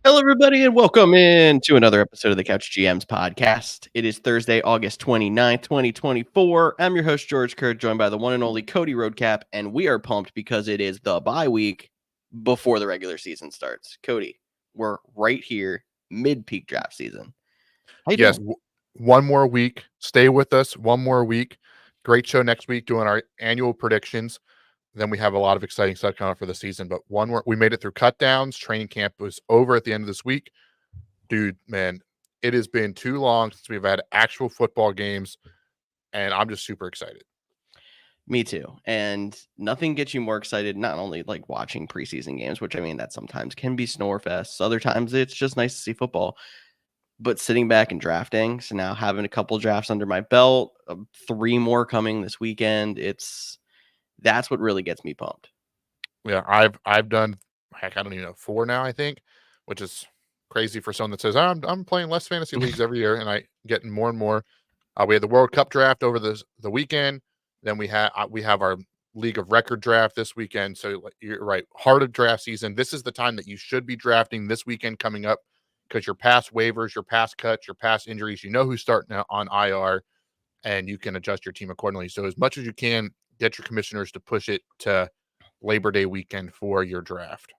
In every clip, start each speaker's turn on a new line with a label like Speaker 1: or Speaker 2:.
Speaker 1: Hello, everybody, and welcome in to another episode of the Couch GMs podcast. It is Thursday, August 29th, 2024. I'm your host, George Kerth, joined by the one and only Cody Roadcap, and we are pumped because it is the bye week before the regular season starts. Cody, we're right here, mid-peak draft season. How you
Speaker 2: Yes,
Speaker 1: doing?
Speaker 2: one more week. Stay with us. One more week. Great show next week doing our annual predictions. Then we have a lot of exciting stuff coming up for the season. But one more, we made it through cut downs. Training camp was over at the end of this week. Dude, man, it has been too long since we've had actual football games, and I'm just super excited.
Speaker 1: Me too. And nothing gets you more excited, not only like watching preseason games, which I mean, that sometimes can be snore fests. Other times it's just nice to see football. But sitting back and drafting, so now having a couple drafts under my belt, 3 more coming this weekend, that's what really gets me pumped.
Speaker 2: Yeah, I've done heck, I don't even know, 4 now, I think, which is crazy for someone that says, I'm playing less fantasy leagues every year, and I getting more and more. We had the World Cup draft over the weekend. Then we have our League of Record draft this weekend. So like, you're right, heart of draft season. This is the time that you should be drafting this weekend coming up because your past waivers, your past cuts, your past injuries, you know who's starting on IR, and you can adjust your team accordingly. So as much as you can, get your commissioners to push it to Labor Day weekend for your draft.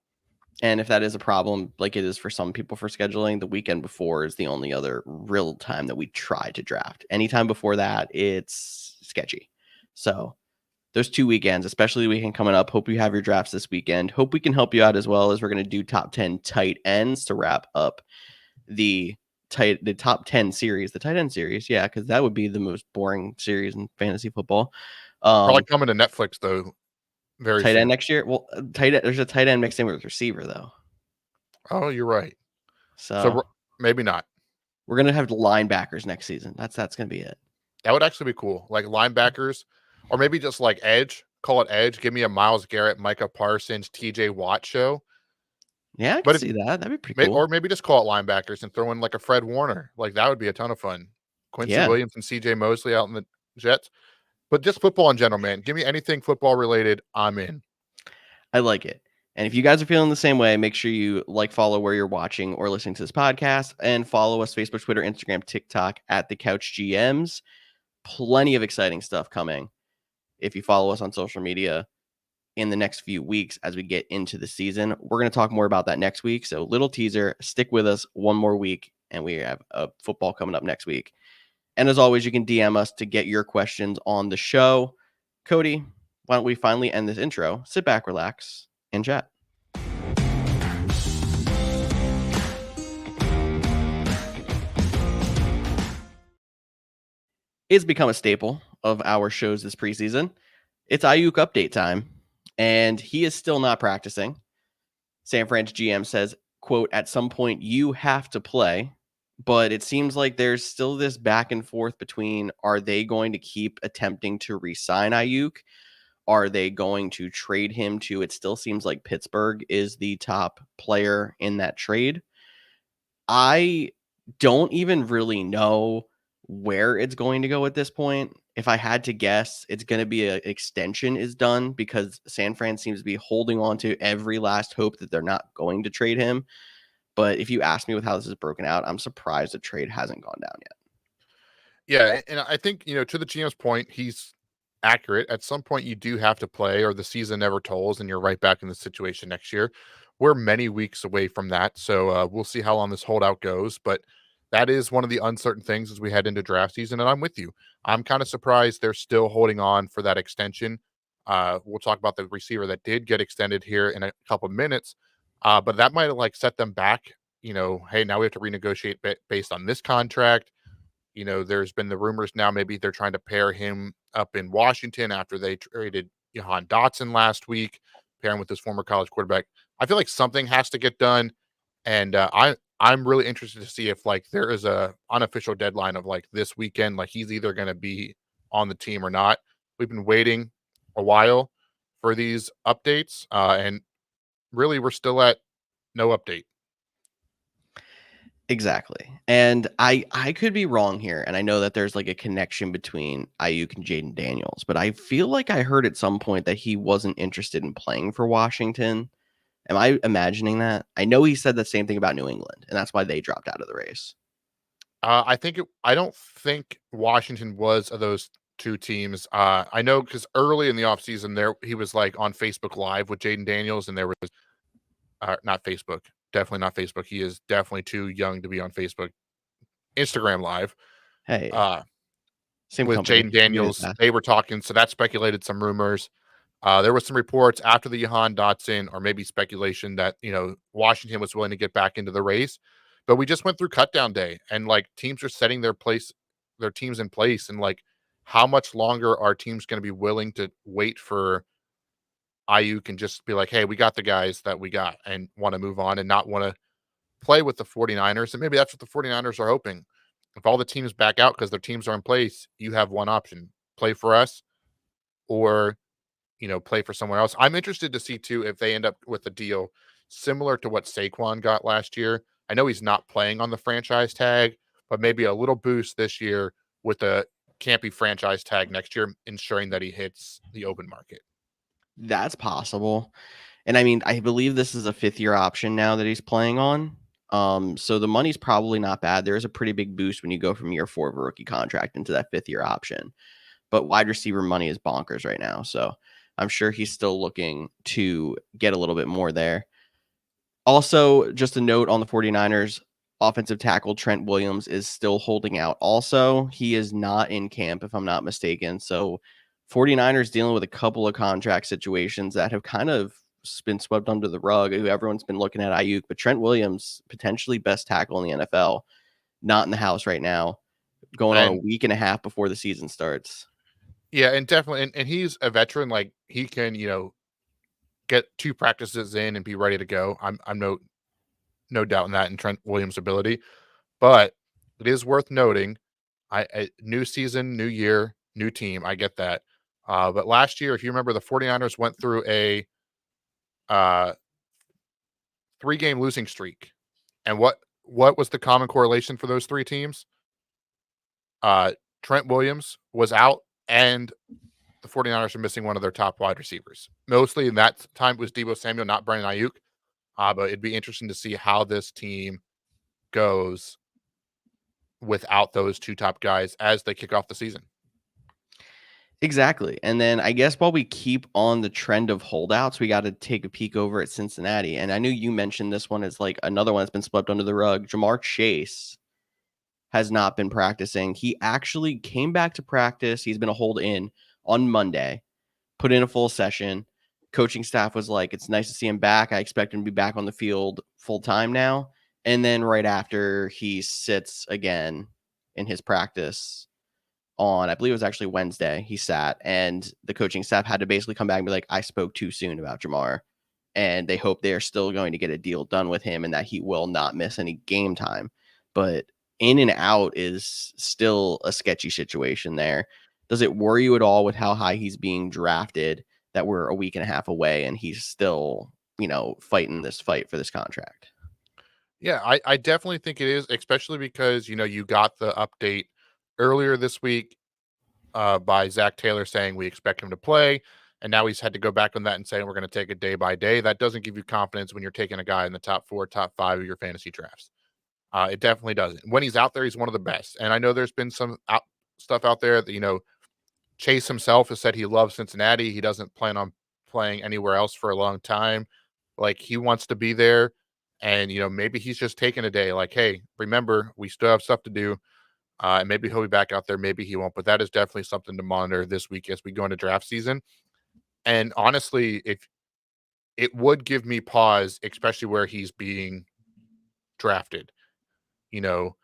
Speaker 1: And if that is a problem, like it is for some people for scheduling, the weekend before is the only other real time that we try to draft. Anytime before that, it's sketchy. So those 2 weekends, especially the weekend coming up, hope you have your drafts this weekend. Hope we can help you out as well as we're going to do top 10 tight ends to wrap up the top 10 series, the tight end series. Yeah, because that would be the most boring series in fantasy football.
Speaker 2: Probably coming to Netflix though very
Speaker 1: Tight end
Speaker 2: soon.
Speaker 1: next year. Well, there's a tight end mixed in with receiver though.
Speaker 2: Oh, you're right.
Speaker 1: So
Speaker 2: So maybe not.
Speaker 1: we're gonna have linebackers next season. That's gonna be it.
Speaker 2: That would actually be cool. Like linebackers, or maybe just like edge. Call it edge. Give me a Miles Garrett, Micah Parsons, TJ Watt show.
Speaker 1: Yeah, I could
Speaker 2: But if
Speaker 1: see that. That'd be pretty cool.
Speaker 2: or maybe just call it linebackers and throw in like a Fred Warner. Like that would be a ton of fun. Quincy
Speaker 1: Yeah,
Speaker 2: Williams and CJ Mosley out in the Jets. But just football in general, man. Give me anything football related. I'm in.
Speaker 1: I like it. And if you guys are feeling the same way, make sure you like, follow where you're watching or listening to this podcast, and follow us Facebook, Twitter, Instagram, TikTok at the Couch GMs. Plenty of exciting stuff coming if you follow us on social media in the next few weeks as we get into the season. We're going to talk more about that next week. So, little teaser, stick with us one more week, and we have a football coming up next week. And as always, you can DM us to get your questions on the show. Cody, why don't we finally end this intro? Sit back, relax, and chat. It's become a staple of our shows this preseason. It's Ayuk update time, and he is still not practicing. San Fran's GM says, quote, at some point you have to play, but it seems like there's still this back and forth between, are they going to keep attempting to re-sign Ayuk? Are they going to trade him to, it still seems like Pittsburgh is the top player in that trade. I don't even really know where it's going to go at this point. If I had to guess, it's going to be an extension is done because San Fran seems to be holding on to every last hope that they're not going to trade him. But if you ask me with how this is broken out, I'm surprised the trade hasn't gone down yet.
Speaker 2: Yeah, and I think to the GM's point, he's accurate. At some point, you do have to play, or the season never tolls, and you're right back in the situation next year. We're many weeks away from that, so we'll see how long this holdout goes. But that is one of the uncertain things as we head into draft season. And I'm with you. I'm kind of surprised they're still holding on for that extension. We'll talk about the receiver that did get extended here in a couple of minutes, but that might have like set them back. Hey, now we have to renegotiate based on this contract. There's been the rumors now maybe they're trying to pair him up in Washington after they traded Jahan Dotson last week, pairing with his former college quarterback. I feel like something has to get done, and I'm really interested to see if like there is a unofficial deadline of like this weekend, like he's either going to be on the team or not. We've been waiting a while for these updates, and really we're still at no update.
Speaker 1: Exactly. And I could be wrong here. And I know that there's like a connection between Ayuk and Jaden Daniels, but I feel like I heard at some point that he wasn't interested in playing for Washington. Am I imagining that? I know he said the same thing about New England, and that's why they dropped out of the race.
Speaker 2: I don't think Washington was of those two teams. I know because early in the offseason there he was like on Facebook Live with Jaden Daniels, and there was not Facebook, definitely not Facebook. He is definitely too young to be on Facebook. Instagram Live.
Speaker 1: Hey,
Speaker 2: Uh,
Speaker 1: same
Speaker 2: with
Speaker 1: company.
Speaker 2: Jaden
Speaker 1: You did
Speaker 2: Daniels,
Speaker 1: that.
Speaker 2: they were talking, so that speculated some rumors. There was some reports after the Jahan Dotson, or maybe speculation that Washington was willing to get back into the race, but we just went through cutdown day, and like teams are setting their teams in place, and like how much longer are teams going to be willing to wait for Ayuk and just be like, hey, we got the guys that we got, and want to move on and not want to play with the 49ers, and maybe that's what the 49ers are hoping. If all the teams back out because their teams are in place, you have one option: play for us or play for somewhere else. I'm interested to see too if they end up with a deal similar to what Saquon got last year. I know he's not playing on the franchise tag, but maybe a little boost this year with a can't be franchise tag next year, ensuring that he hits the open market.
Speaker 1: That's possible. And I mean, I believe this is a 5th-year option now that he's playing on. So the money's probably not bad. There is a pretty big boost when you go from year 4 of a rookie contract into that 5th-year option. But wide receiver money is bonkers right now. So I'm sure he's still looking to get a little bit more there. Also, just a note on the 49ers, offensive tackle Trent Williams is still holding out. Also, he is not in camp, if I'm not mistaken. So 49ers dealing with a couple of contract situations that have kind of been swept under the rug. Everyone's been looking at Ayuk, but Trent Williams, potentially best tackle in the NFL, not in the house right now, going on a
Speaker 2: And
Speaker 1: week and a half before the season starts.
Speaker 2: yeah, and definitely, and he's a veteran. Like he can, get 2 practices in and be ready to go. I'm no doubt in that in Trent Williams' ability. But it is worth noting, new season, new year, new team. I get that. But last year, if you remember, the 49ers went through a uh, 3-game losing streak. And what was the common correlation for those 3 teams? Uh, Trent Williams was out, and the 49ers are missing one of their top wide receivers. Mostly in that time it was Deebo Samuel, not Brandon Ayuk. But it'd be interesting to see how this team goes without those 2 top guys as they kick off the season.
Speaker 1: Exactly. And then I guess while we keep on the trend of holdouts, we got to take a peek over at Cincinnati. And I knew you mentioned this one as like another one that's been swept under the rug. Jamar Chase has not been practicing. He actually came back to practice. He's been a hold in on Monday, put in a full session. Coaching staff was like, it's nice to see him back. I expect him to be back on the field full time now. And then right after, he sits again in his practice on, I believe it was actually Wednesday, he sat, and the coaching staff had to basically come back and be like, I spoke too soon about Jamar. And they hope they are still going to get a deal done with him and that he will not miss any game time. But in and out is still a sketchy situation there. Does it worry you at all with how high he's being drafted, that we're a week and a half away and he's still, fighting this fight for this contract?
Speaker 2: Yeah, I definitely think it is, especially because, you got the update earlier this week by Zach Taylor saying we expect him to play. And now he's had to go back on that and say we're going to take it day by day. That doesn't give you confidence when you're taking a guy in the top 4, top 5 of your fantasy drafts. It definitely doesn't. When he's out there, he's one of the best. And I know there's been some stuff out there that, Chase himself has said he loves Cincinnati. He doesn't plan on playing anywhere else for a long time. Like he wants to be there. And, maybe he's just taking a day like, hey, remember, we still have stuff to do. And maybe he'll be back out there. Maybe he won't. But that is definitely something to monitor this week as we go into draft season. And honestly, if it would give me pause, especially where he's being drafted, you know,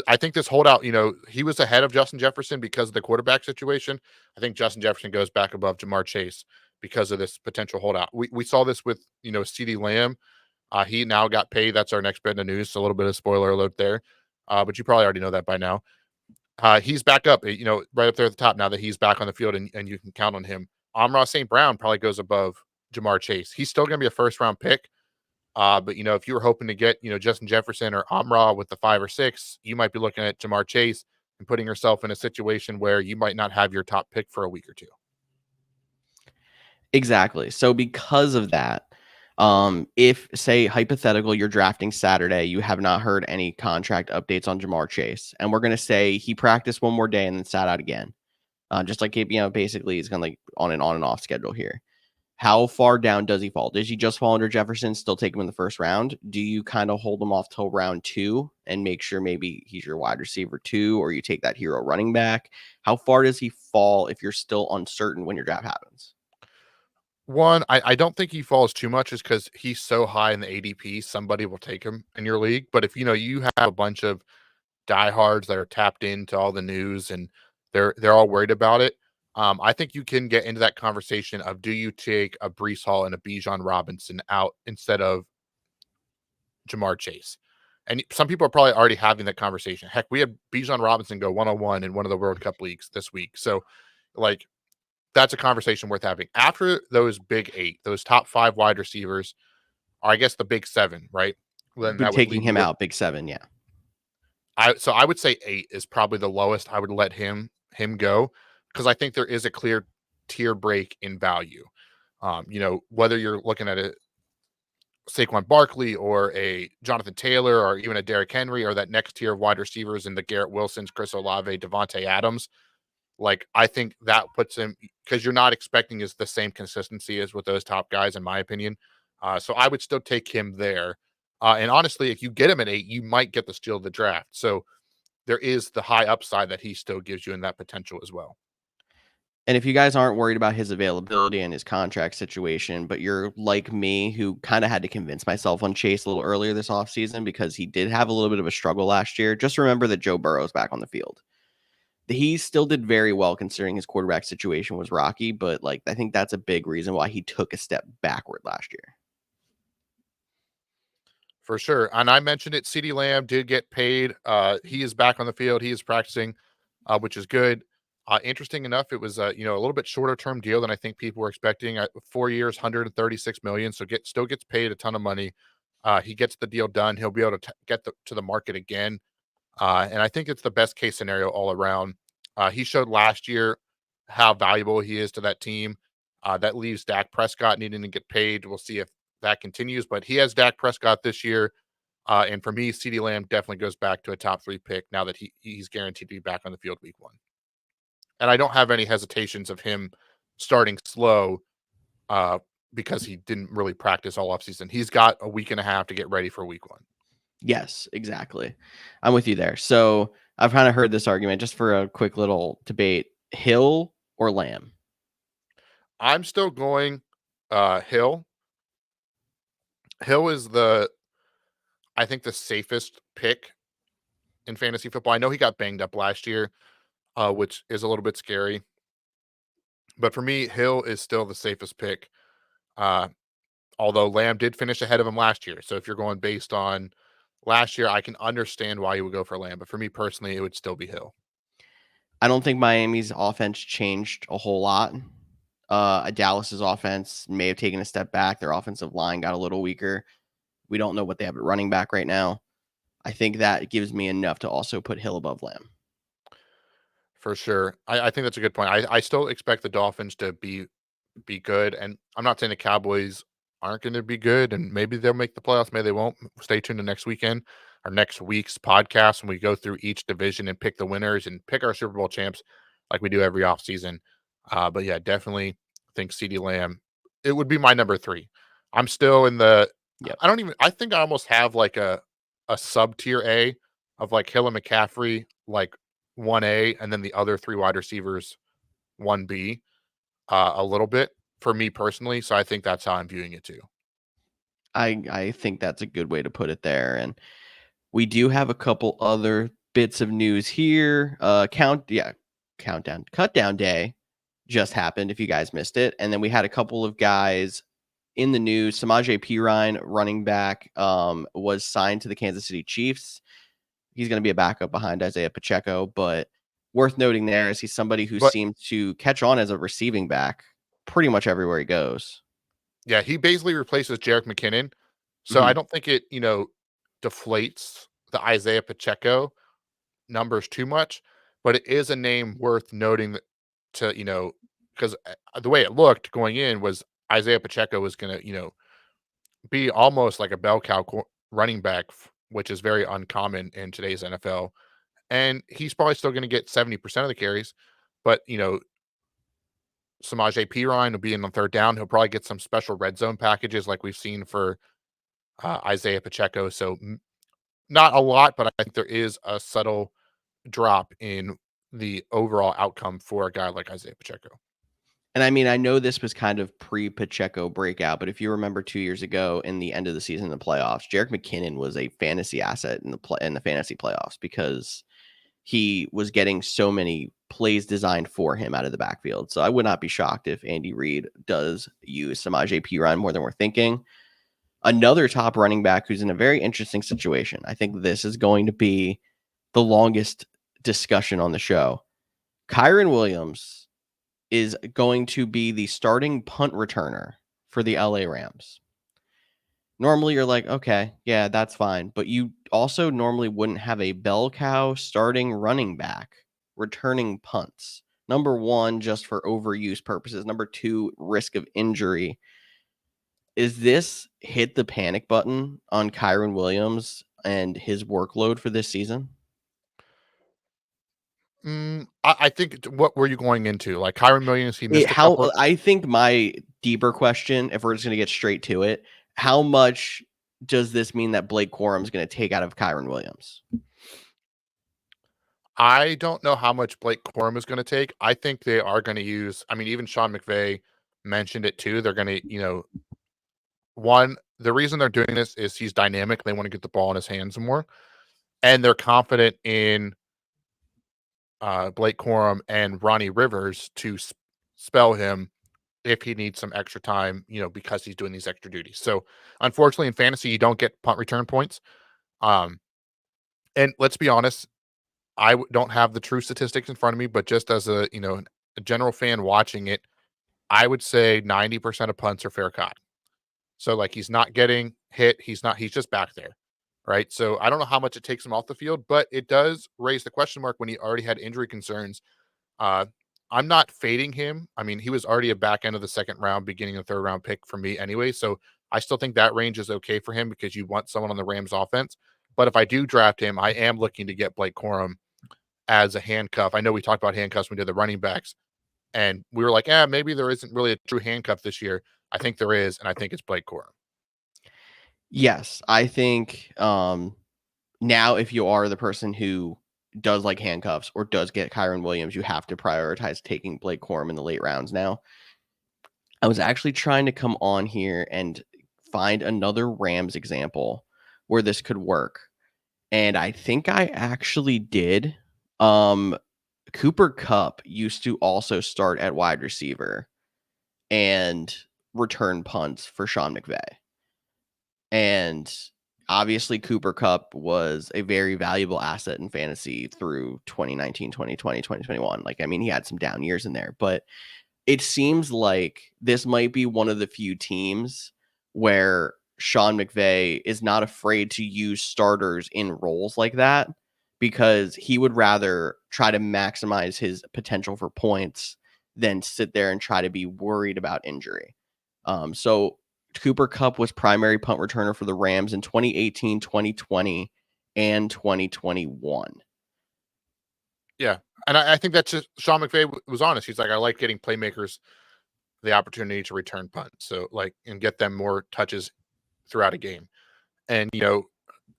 Speaker 2: I think this holdout, he was ahead of Justin Jefferson because of the quarterback situation. I think Justin Jefferson goes back above Jamar Chase because of this potential holdout. We saw this with, CeeDee Lamb. He now got paid. That's our next bit of news. So a little bit of spoiler alert there. But you probably already know that by now. He's back up, right up there at the top now that he's back on the field and you can count on him. Amon-Ra St. Brown probably goes above Jamar Chase. He's still going to be a first round pick. But if you were hoping to get, Justin Jefferson or Amon-Ra with the 5 or 6, you might be looking at Jamar Chase and putting yourself in a situation where you might not have your top pick for a week or two.
Speaker 1: Exactly. So because of that, if say hypothetical, you're drafting Saturday, you have not heard any contract updates on Jamar Chase, and we're gonna say he practiced one more day and then sat out again. Just like basically he's gonna like on and off schedule here. How far down does he fall? Does he just fall under Jefferson? Still take him in the first round? Do you kind of hold him off till round 2 and make sure maybe he's your wide receiver 2, or you take that hero running back? How far does he fall if you're still uncertain when your draft happens?
Speaker 2: One, I don't think he falls too much is because he's so high in the ADP, somebody will take him in your league. But if you have a bunch of diehards that are tapped into all the news and they're all worried about it, I think you can get into that conversation of do you take a Brees Hall and a Bijan Robinson out instead of Jamar Chase? And some people are probably already having that conversation. Heck, we had Bijan Robinson go 101 in one of the World Cup leagues this week. So, like, that's a conversation worth having. After those big 8, those top 5 wide receivers, or I guess the big 7, right? Then
Speaker 1: But
Speaker 2: that would
Speaker 1: taking
Speaker 2: leave you
Speaker 1: him
Speaker 2: with
Speaker 1: out, big 7, yeah.
Speaker 2: I would say 8 is probably the lowest I would let him go because I think there is a clear tier break in value. Whether you're looking at a Saquon Barkley or a Jonathan Taylor or even a Derrick Henry or that next tier of wide receivers in the Garrett Wilsons, Chris Olave, Devontae Adams, like I think that puts him because you're not expecting is the same consistency as with those top guys, in my opinion. So I would still take him there. And honestly, if you get him at 8, you might get the steal of the draft. So there is the high upside that he still gives you in that potential as well.
Speaker 1: And if you guys aren't worried about his availability and his contract situation, but you're like me, who kind of had to convince myself on Chase a little earlier this offseason because he did have a little bit of a struggle last year, just remember that Joe Burrow's back on the field. He still did very well considering his quarterback situation was rocky, but like I think that's a big reason why he took a step backward last year.
Speaker 2: For sure. And I mentioned it. CeeDee Lamb did get paid. He is back on the field. He is practicing, which is good. Interesting enough, it was a little bit shorter term deal than I think people were expecting. 4 years, 136 million. So still gets paid a ton of money. He gets the deal done. He'll be able to get to the market again. And I think it's the best case scenario all around. He showed last year how valuable he is to that team. That leaves Dak Prescott needing to get paid. We'll see if that continues, but he has Dak Prescott this year. And for me, CeeDee Lamb definitely goes back to a top 3 pick now that he's guaranteed to be back on the field week 1. And I don't have any hesitations of him starting slow uh, because he didn't really practice all offseason. He's got a week and a half to get ready for week 1.
Speaker 1: Yes, exactly. I'm with you there. So I've kind of heard this argument just for a quick little debate: Hill or Lamb?
Speaker 2: I'm still going Hill. Hill is I think the safest pick in fantasy football. I know he got banged up last year, which is a little bit scary. But for me, Hill is still the safest pick. Uh, although Lamb did finish ahead of him last year. So if you're going based on last year, I can understand why you would go for Lamb. But for me personally, it would still be Hill.
Speaker 1: I don't think Miami's offense changed a whole lot. Dallas's offense may have taken a step back. Their offensive line got a little weaker. We don't know what they have at running back right now. I think that gives me enough to also put Hill above Lamb.
Speaker 2: For sure. I think that's a good point. I still expect the Dolphins to be good. And I'm not saying the Cowboys aren't going to be good and maybe they'll make the playoffs, maybe they won't. Stay tuned to next weekend or next week's podcast when we go through each division and pick the winners and pick our Super Bowl champs like we do every offseason. But yeah, definitely think CeeDee Lamb. It would be my number 3. I'm still in the
Speaker 1: Yep.
Speaker 2: I think I almost have like a sub tier A of like Hill and McCaffrey, like 1A, and then the other 3 wide receivers 1B, a little bit for me personally. So I think that's how I'm viewing it too.
Speaker 1: I think that's a good way to put it there. And we do have a couple other bits of news here. Cut down day just happened if you guys missed it. And then we had a couple of guys in the news. Samaje Perine, running back, was signed to the Kansas City Chiefs. He's going to be a backup behind Isaiah Pacheco, but worth noting there is he's somebody who
Speaker 2: But
Speaker 1: seems to catch on as a receiving back pretty much everywhere he goes.
Speaker 2: yeah, he basically replaces Jerick McKinnon. So I
Speaker 1: Mhm.
Speaker 2: don't think it, deflates the Isaiah Pacheco numbers too much, but it is a name worth noting that to, because the way it looked going in was Isaiah Pacheco was going to, be almost like a bell cow running back, which is very uncommon in today's NFL. And he's probably still going to get 70% of the carries, but Samaje Perine will be in on third down. He'll probably get some special red zone packages like we've seen for Isaiah Pacheco. So not a lot, but I think there is a subtle drop in the overall outcome for a guy like Isaiah Pacheco.
Speaker 1: And I mean, I know this was kind of pre-Pacheco breakout, but if you remember 2 years ago in the end of the season in the playoffs, Jerick McKinnon was a fantasy asset in the fantasy playoffs because he was getting so many plays designed for him out of the backfield. So I would not be shocked if Andy Reid does use Samaje Perine more than we're thinking. Another top running back who's in a very interesting situation. I think this is going to be the longest discussion on the show. Kyren Williams is going to be the starting punt returner for the LA Rams. Normally you're like, okay, yeah, that's fine. But you also normally wouldn't have a bell cow starting running back returning punts. Number one, just for overuse purposes. Number two, risk of injury. Is this hit the panic button on Kyren Williams and his workload for this season?
Speaker 2: I think what were you going into? Like Kyren Williams, he missed a couple.
Speaker 1: I think my deeper question, if we're just going to get straight to it, how much does this mean that Blake Corum is going to take out of Kyren Williams?
Speaker 2: I don't know how much Blake Corum is going to take. I think they are going to use. I mean, even Sean McVay mentioned it too. They're going to, the reason they're doing this is he's dynamic. They want to get the ball in his hands more, and they're confident in Blake Corum and Ronnie Rivers to spell him if he needs some extra time, because he's doing these extra duties. So, unfortunately, in fantasy, you don't get punt return points. And let's be honest, I don't have the true statistics in front of me, but just as a general fan watching it, I would say 90% of punts are fair caught. So like he's not getting hit, he's just back there. Right. So I don't know how much it takes him off the field, but it does raise the question mark when he already had injury concerns. Uh I'm not fading him. I mean, he was already a back end of the second round, beginning of third round pick for me anyway. So I still think that range is okay for him because you want someone on the Rams offense. But if I do draft him, I am looking to get Blake Corum as a handcuff. I know we talked about handcuffs when we did the running backs, and we were like, maybe there isn't really a true handcuff this year. I think there is, and I think it's Blake Corum.
Speaker 1: Yes, I think now if you are the person who does like handcuffs or does get Kyren Williams, you have to prioritize taking Blake Corum in the late rounds now. I was actually trying to come on here and find another Rams example where this could work. And I think I actually did. Cooper Kupp used to also start at wide receiver and return punts for Sean McVay. And obviously Cooper Kupp was a very valuable asset in fantasy through 2019, 2020, 2021. Like, I mean, he had some down years in there, but it seems like this might be one of the few teams where Sean McVay is not afraid to use starters in roles like that because he would rather try to maximize his potential for points than sit there and try to be worried about injury. So Cooper Kupp was primary punt returner for the Rams in 2018, 2020, and 2021.
Speaker 2: Yeah, and I think that's just Sean McVay was honest. He's like, I like getting playmakers the opportunity to return punts, so like and get them more touches throughout a game, and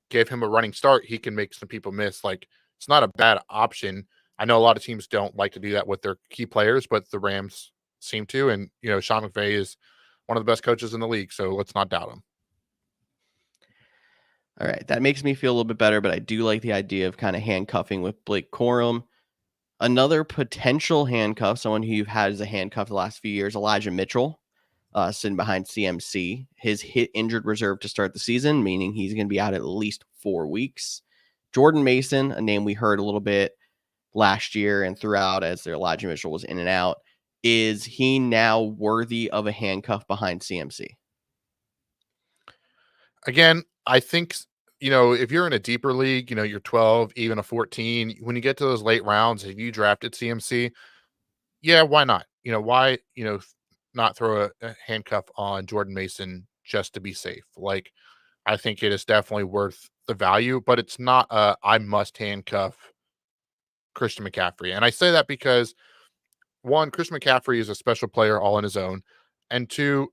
Speaker 2: give him a running start. He can make some people miss. Like it's not a bad option. I know a lot of teams don't like to do that with their key players, but the Rams seem to, and Sean McVay is one of the best coaches in the league, so let's not doubt him.
Speaker 1: All right, that makes me feel a little bit better, but I do like the idea of kind of handcuffing with Blake Corum. Another potential handcuff, someone who you've had as a handcuff the last few years, Elijah Mitchell, sitting behind CMC. His hit injured reserve to start the season, meaning he's going to be out at least 4 weeks. Jordan Mason, a name we heard a little bit last year and throughout as their Elijah Mitchell was in and out. Is he now worthy of a handcuff behind CMC?
Speaker 2: Again, I think if you're in a deeper league, you're 12, even a 14. When you get to those late rounds, if you drafted CMC, yeah, why not? why, not throw a handcuff on Jordan Mason just to be safe? Like, I think it is definitely worth the value, but it's not I must handcuff Christian McCaffrey. And I say that because one, Christian McCaffrey is a special player all on his own. And two,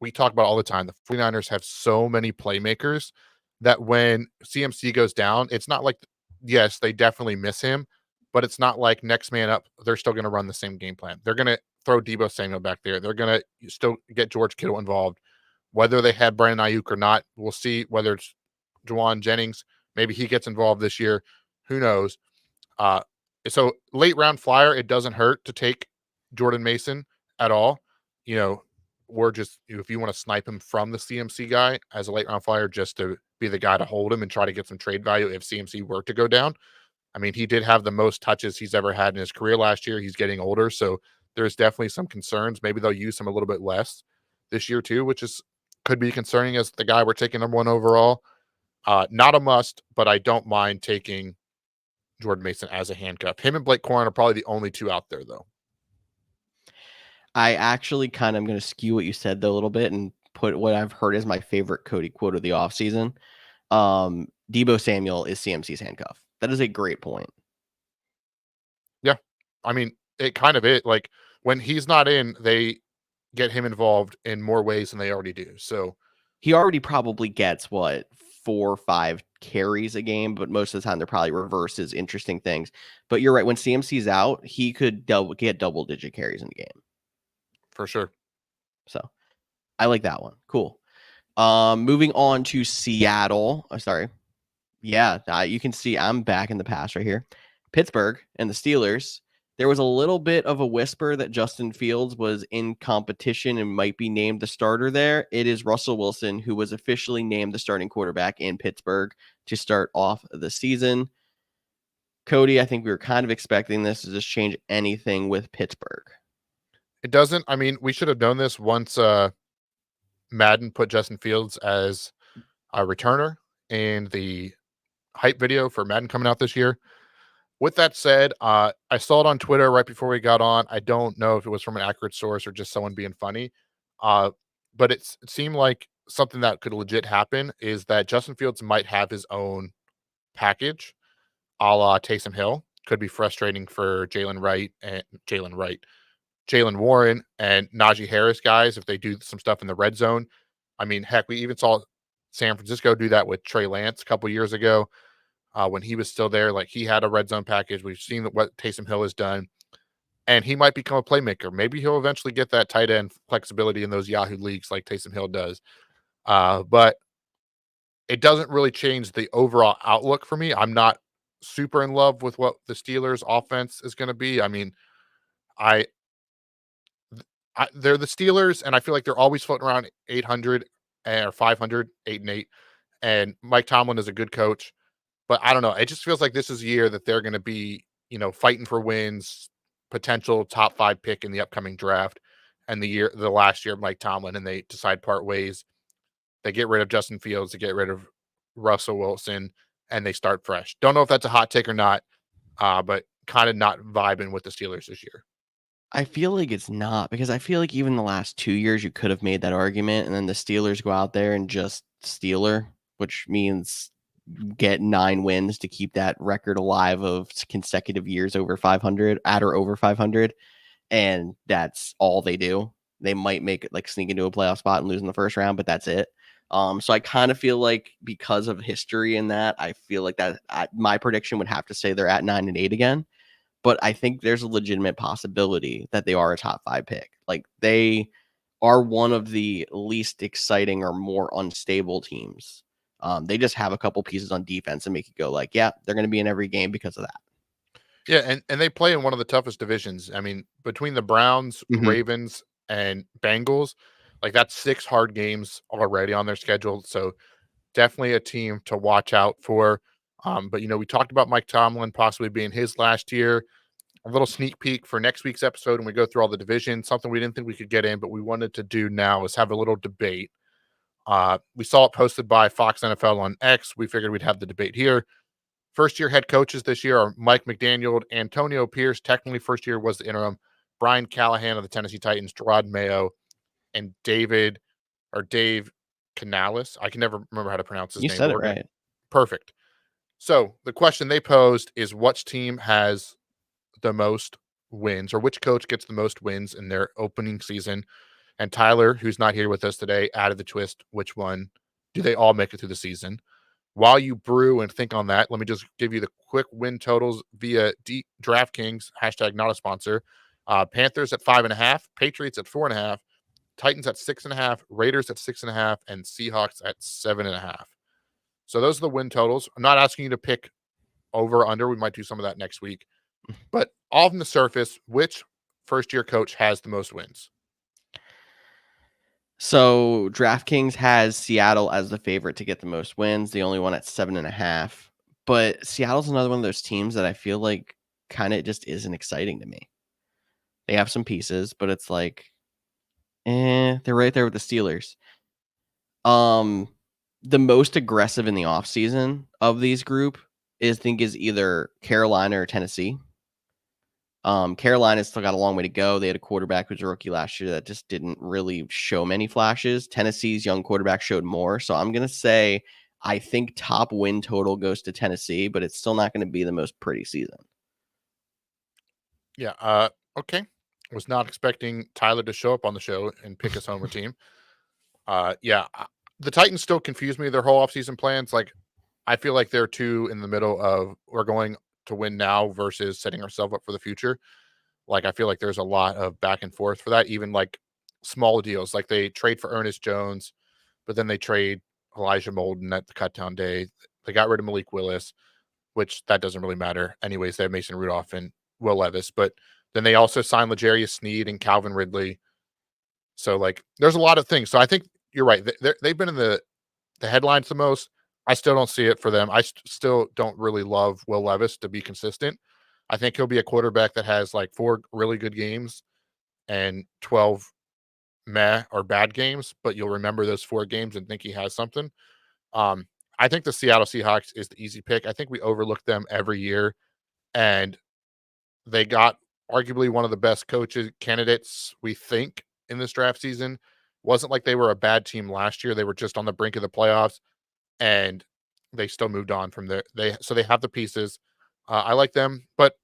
Speaker 2: we talk about all the time, the 49ers have so many playmakers that when CMC goes down, it's not like, yes, they definitely miss him, but it's not like next man up, they're still going to run the same game plan. They're going to throw Deebo Samuel back there. They're going to still get George Kittle involved. Whether they had Brandon Ayuk or not, we'll see. Whether it's Juwan Jennings, maybe he gets involved this year. Who knows? Uh, so late round flyer, it doesn't hurt to take Jordan Mason at all. Or just if you want to snipe him from the CMC guy as a late round flyer, just to be the guy to hold him and try to get some trade value if CMC were to go down. I mean, he did have the most touches he's ever had in his career last year. He's getting older, so there's definitely some concerns. Maybe they'll use him a little bit less this year too, which could be concerning as the guy we're taking number one overall. Not a must, but I don't mind taking Jordan Mason as a handcuff. Him and Blake Corum are probably the only two out there, though.
Speaker 1: I actually kind of am going to skew what you said though a little bit and put what I've heard as my favorite Cody quote of the offseason. Deebo Samuel is CMC's handcuff. That is a great point.
Speaker 2: Yeah. I mean, it kind of is. Like, when he's not in, they get him involved in more ways than they already do. So
Speaker 1: he already probably gets 4 or 5 carries a game, but most of the time they're probably reverses, interesting things. But you're right. When CMC's out, he could get double-digit carries in the game.
Speaker 2: For sure.
Speaker 1: So I like that one. Cool. Moving on to Seattle. Oh, sorry. Yeah, you can see I'm back in the past right here. Pittsburgh and the Steelers. There was a little bit of a whisper that Justin Fields was in competition and might be named the starter there. It is Russell Wilson who was officially named the starting quarterback in Pittsburgh to start off the season. Cody, I think we were kind of expecting this. Does this change anything with Pittsburgh?
Speaker 2: It doesn't. I mean, we should have known this once Madden put Justin Fields as a returner in the hype video for Madden coming out this year. With that said, I saw it on Twitter right before we got on. I don't know if it was from an accurate source or just someone being funny. But it seemed like something that could legit happen is that Justin Fields might have his own package, a la Taysom Hill. Could be frustrating for Jalen Warren and Najee Harris guys if they do some stuff in the red zone. I mean, heck, we even saw San Francisco do that with Trey Lance a couple years ago. When he was still there, like, he had a red zone package. We've seen what Taysom Hill has done, and he might become a playmaker. Maybe he'll eventually get that tight end flexibility in those Yahoo leagues like Taysom Hill does. But it doesn't really change the overall outlook for me. I'm not super in love with what the Steelers offense is going to be. I mean, they're the Steelers, and I feel like they're always floating around 800 or 500, 8-8. And Mike Tomlin is a good coach. But I don't know. It just feels like this is a year that they're going to be, fighting for wins, potential top 5 pick in the upcoming draft, and the last year of Mike Tomlin, and they decide part ways. They get rid of Justin Fields, they get rid of Russell Wilson, and they start fresh. Don't know if that's a hot take or not, but kind of not vibing with the Steelers this year.
Speaker 1: I feel like it's not, because I feel like even the last 2 years you could have made that argument, and then the Steelers go out there and just Steeler, which means get 9 wins to keep that record alive of consecutive years over 500, at or over 500, and that's all they do. They might make it, like, sneak into a playoff spot and lose in the first round, but that's it. So I kind of feel like, because of history in that, I feel like that my prediction would have to say they're at 9-8 again. But I think there's a legitimate possibility that they are a top 5 pick. Like, they are one of the least exciting or more unstable teams. They just have a couple pieces on defense and make you go like, yeah, they're going to be in every game because of that.
Speaker 2: Yeah, and they play in one of the toughest divisions. I mean, between the Browns, Ravens, and Bengals, like, that's 6 hard games already on their schedule. So definitely a team to watch out for. But we talked about Mike Tomlin possibly being his last year. A little sneak peek for next week's episode when we go through all the divisions. Something we didn't think we could get in, but we wanted to do now is have a little debate. We saw it posted by Fox NFL on X. We figured we'd have the debate here. First-year head coaches this year are Mike McDaniel, Antonio Pierce. Technically, first year was the interim, Brian Callahan of the Tennessee Titans, Gerard Mayo, and Dave Canales. I can never remember how to pronounce his
Speaker 1: You
Speaker 2: name.
Speaker 1: said
Speaker 2: But
Speaker 1: it
Speaker 2: we're gonna
Speaker 1: right.
Speaker 2: perfect. So the question they posed is which team has the most wins, or which coach gets the most wins in their opening season? And Tyler, who's not here with us today, added the twist. Which one do they all make it through the season? While you brew and think on that, let me just give you the quick win totals via DraftKings, hashtag not a sponsor. Panthers at 5.5, Patriots at 4.5, Titans at 6.5, Raiders at 6.5, and Seahawks at 7.5. So those are the win totals. I'm not asking you to pick over or under. We might do some of that next week. But off the surface, which first-year coach has the most wins?
Speaker 1: So DraftKings has Seattle as the favorite to get the most wins, the only one at 7.5. But Seattle's another one of those teams that I feel like kind of just isn't exciting to me. They have some pieces, but it's like, they're right there with the Steelers. The most aggressive in the offseason of these group is either Carolina or Tennessee. Carolina's still got a long way to go. They had a quarterback who's a rookie last year that just didn't really show many flashes. Tennessee's young quarterback showed more. So I'm going to say I think top win total goes to Tennessee, but it's still not going to be the most pretty season.
Speaker 2: Yeah. Okay. Was not expecting Tyler to show up on the show and pick his homer team. The Titans still confuse me. Their whole offseason plans, like, I feel like they're too in the middle of we're going to win now versus setting ourselves up for the future. Like, I feel like there's a lot of back and forth for that. Even like small deals, like they trade for Ernest Jones, but then they trade Elijah Molden at the cutdown day. They got rid of Malik Willis, which that doesn't really matter. Anyways, they have Mason Rudolph and Will Levis, but then they also signed L'Jarius Sneed and Calvin Ridley. So like, there's a lot of things. So I think you're right. They've been in the headlines the most. I still don't see it for them. I still don't really love Will Levis to be consistent. I think he'll be a quarterback that has like 4 really good games and 12 meh or bad games, but you'll remember those 4 games and think he has something. Um, I think the Seattle Seahawks is the easy pick. I think we overlook them every year, and they got arguably one of the best coaches candidates we think in this draft season. Wasn't like they were a bad team last year. They were just on the brink of the playoffs, and they still moved on from there. They have the pieces. I like them, but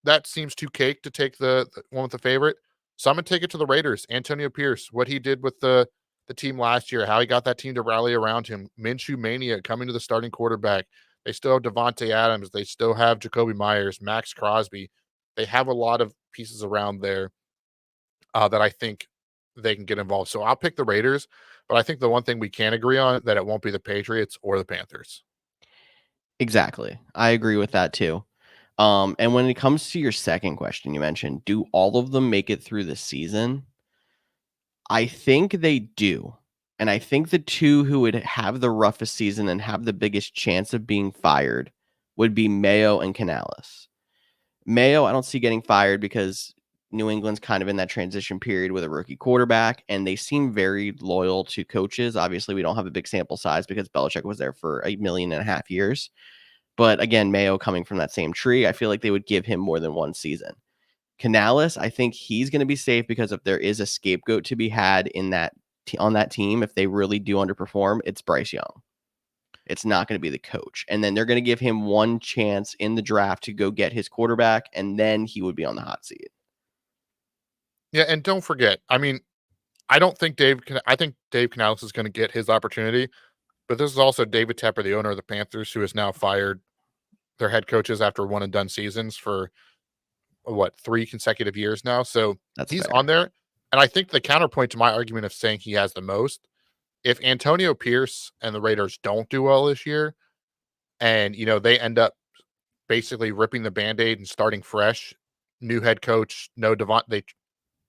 Speaker 2: that seems too cake to take the one with the favorite. So I'm gonna take it to the Raiders. Antonio Pierce, what he did with the team last year, how he got that team to rally around him. Minshew mania coming to the starting quarterback. They still have Devontae Adams. They still have Jacoby Myers, Max Crosby. They have a lot of pieces around there that I think they can get involved. So I'll pick the Raiders, but I think the one thing we can agree on that it won't be the Patriots or the Panthers.
Speaker 1: Exactly. I agree with that too. And when it comes to your second question, you mentioned, do all of them make it through the season? I think they do. And I think the two who would have the roughest season and have the biggest chance of being fired would be Mayo and Canales. Mayo, I don't see getting fired because New England's kind of in that transition period with a rookie quarterback, and they seem very loyal to coaches. Obviously, we don't have a big sample size because Belichick was there for 1.5 million years. But again, Mayo coming from that same tree, I feel like they would give him more than one season. Canales, I think he's going to be safe because if there is a scapegoat to be had in that on that team, if they really do underperform, it's Bryce Young. It's not going to be the coach. And then they're going to give him one chance in the draft to go get his quarterback, and then he would be on the hot seat.
Speaker 2: Yeah, and don't forget, I mean, I think Dave Canales is going to get his opportunity, but this is also David Tepper, the owner of the Panthers, who has now fired their head coaches after one and done seasons for what, 3 consecutive years now. So
Speaker 1: That's
Speaker 2: he's
Speaker 1: fair.
Speaker 2: on there. And I think the counterpoint to my argument of saying he has the most, if Antonio Pierce and the Raiders don't do well this year, and they end up basically ripping the band-aid and starting fresh, new head coach, no they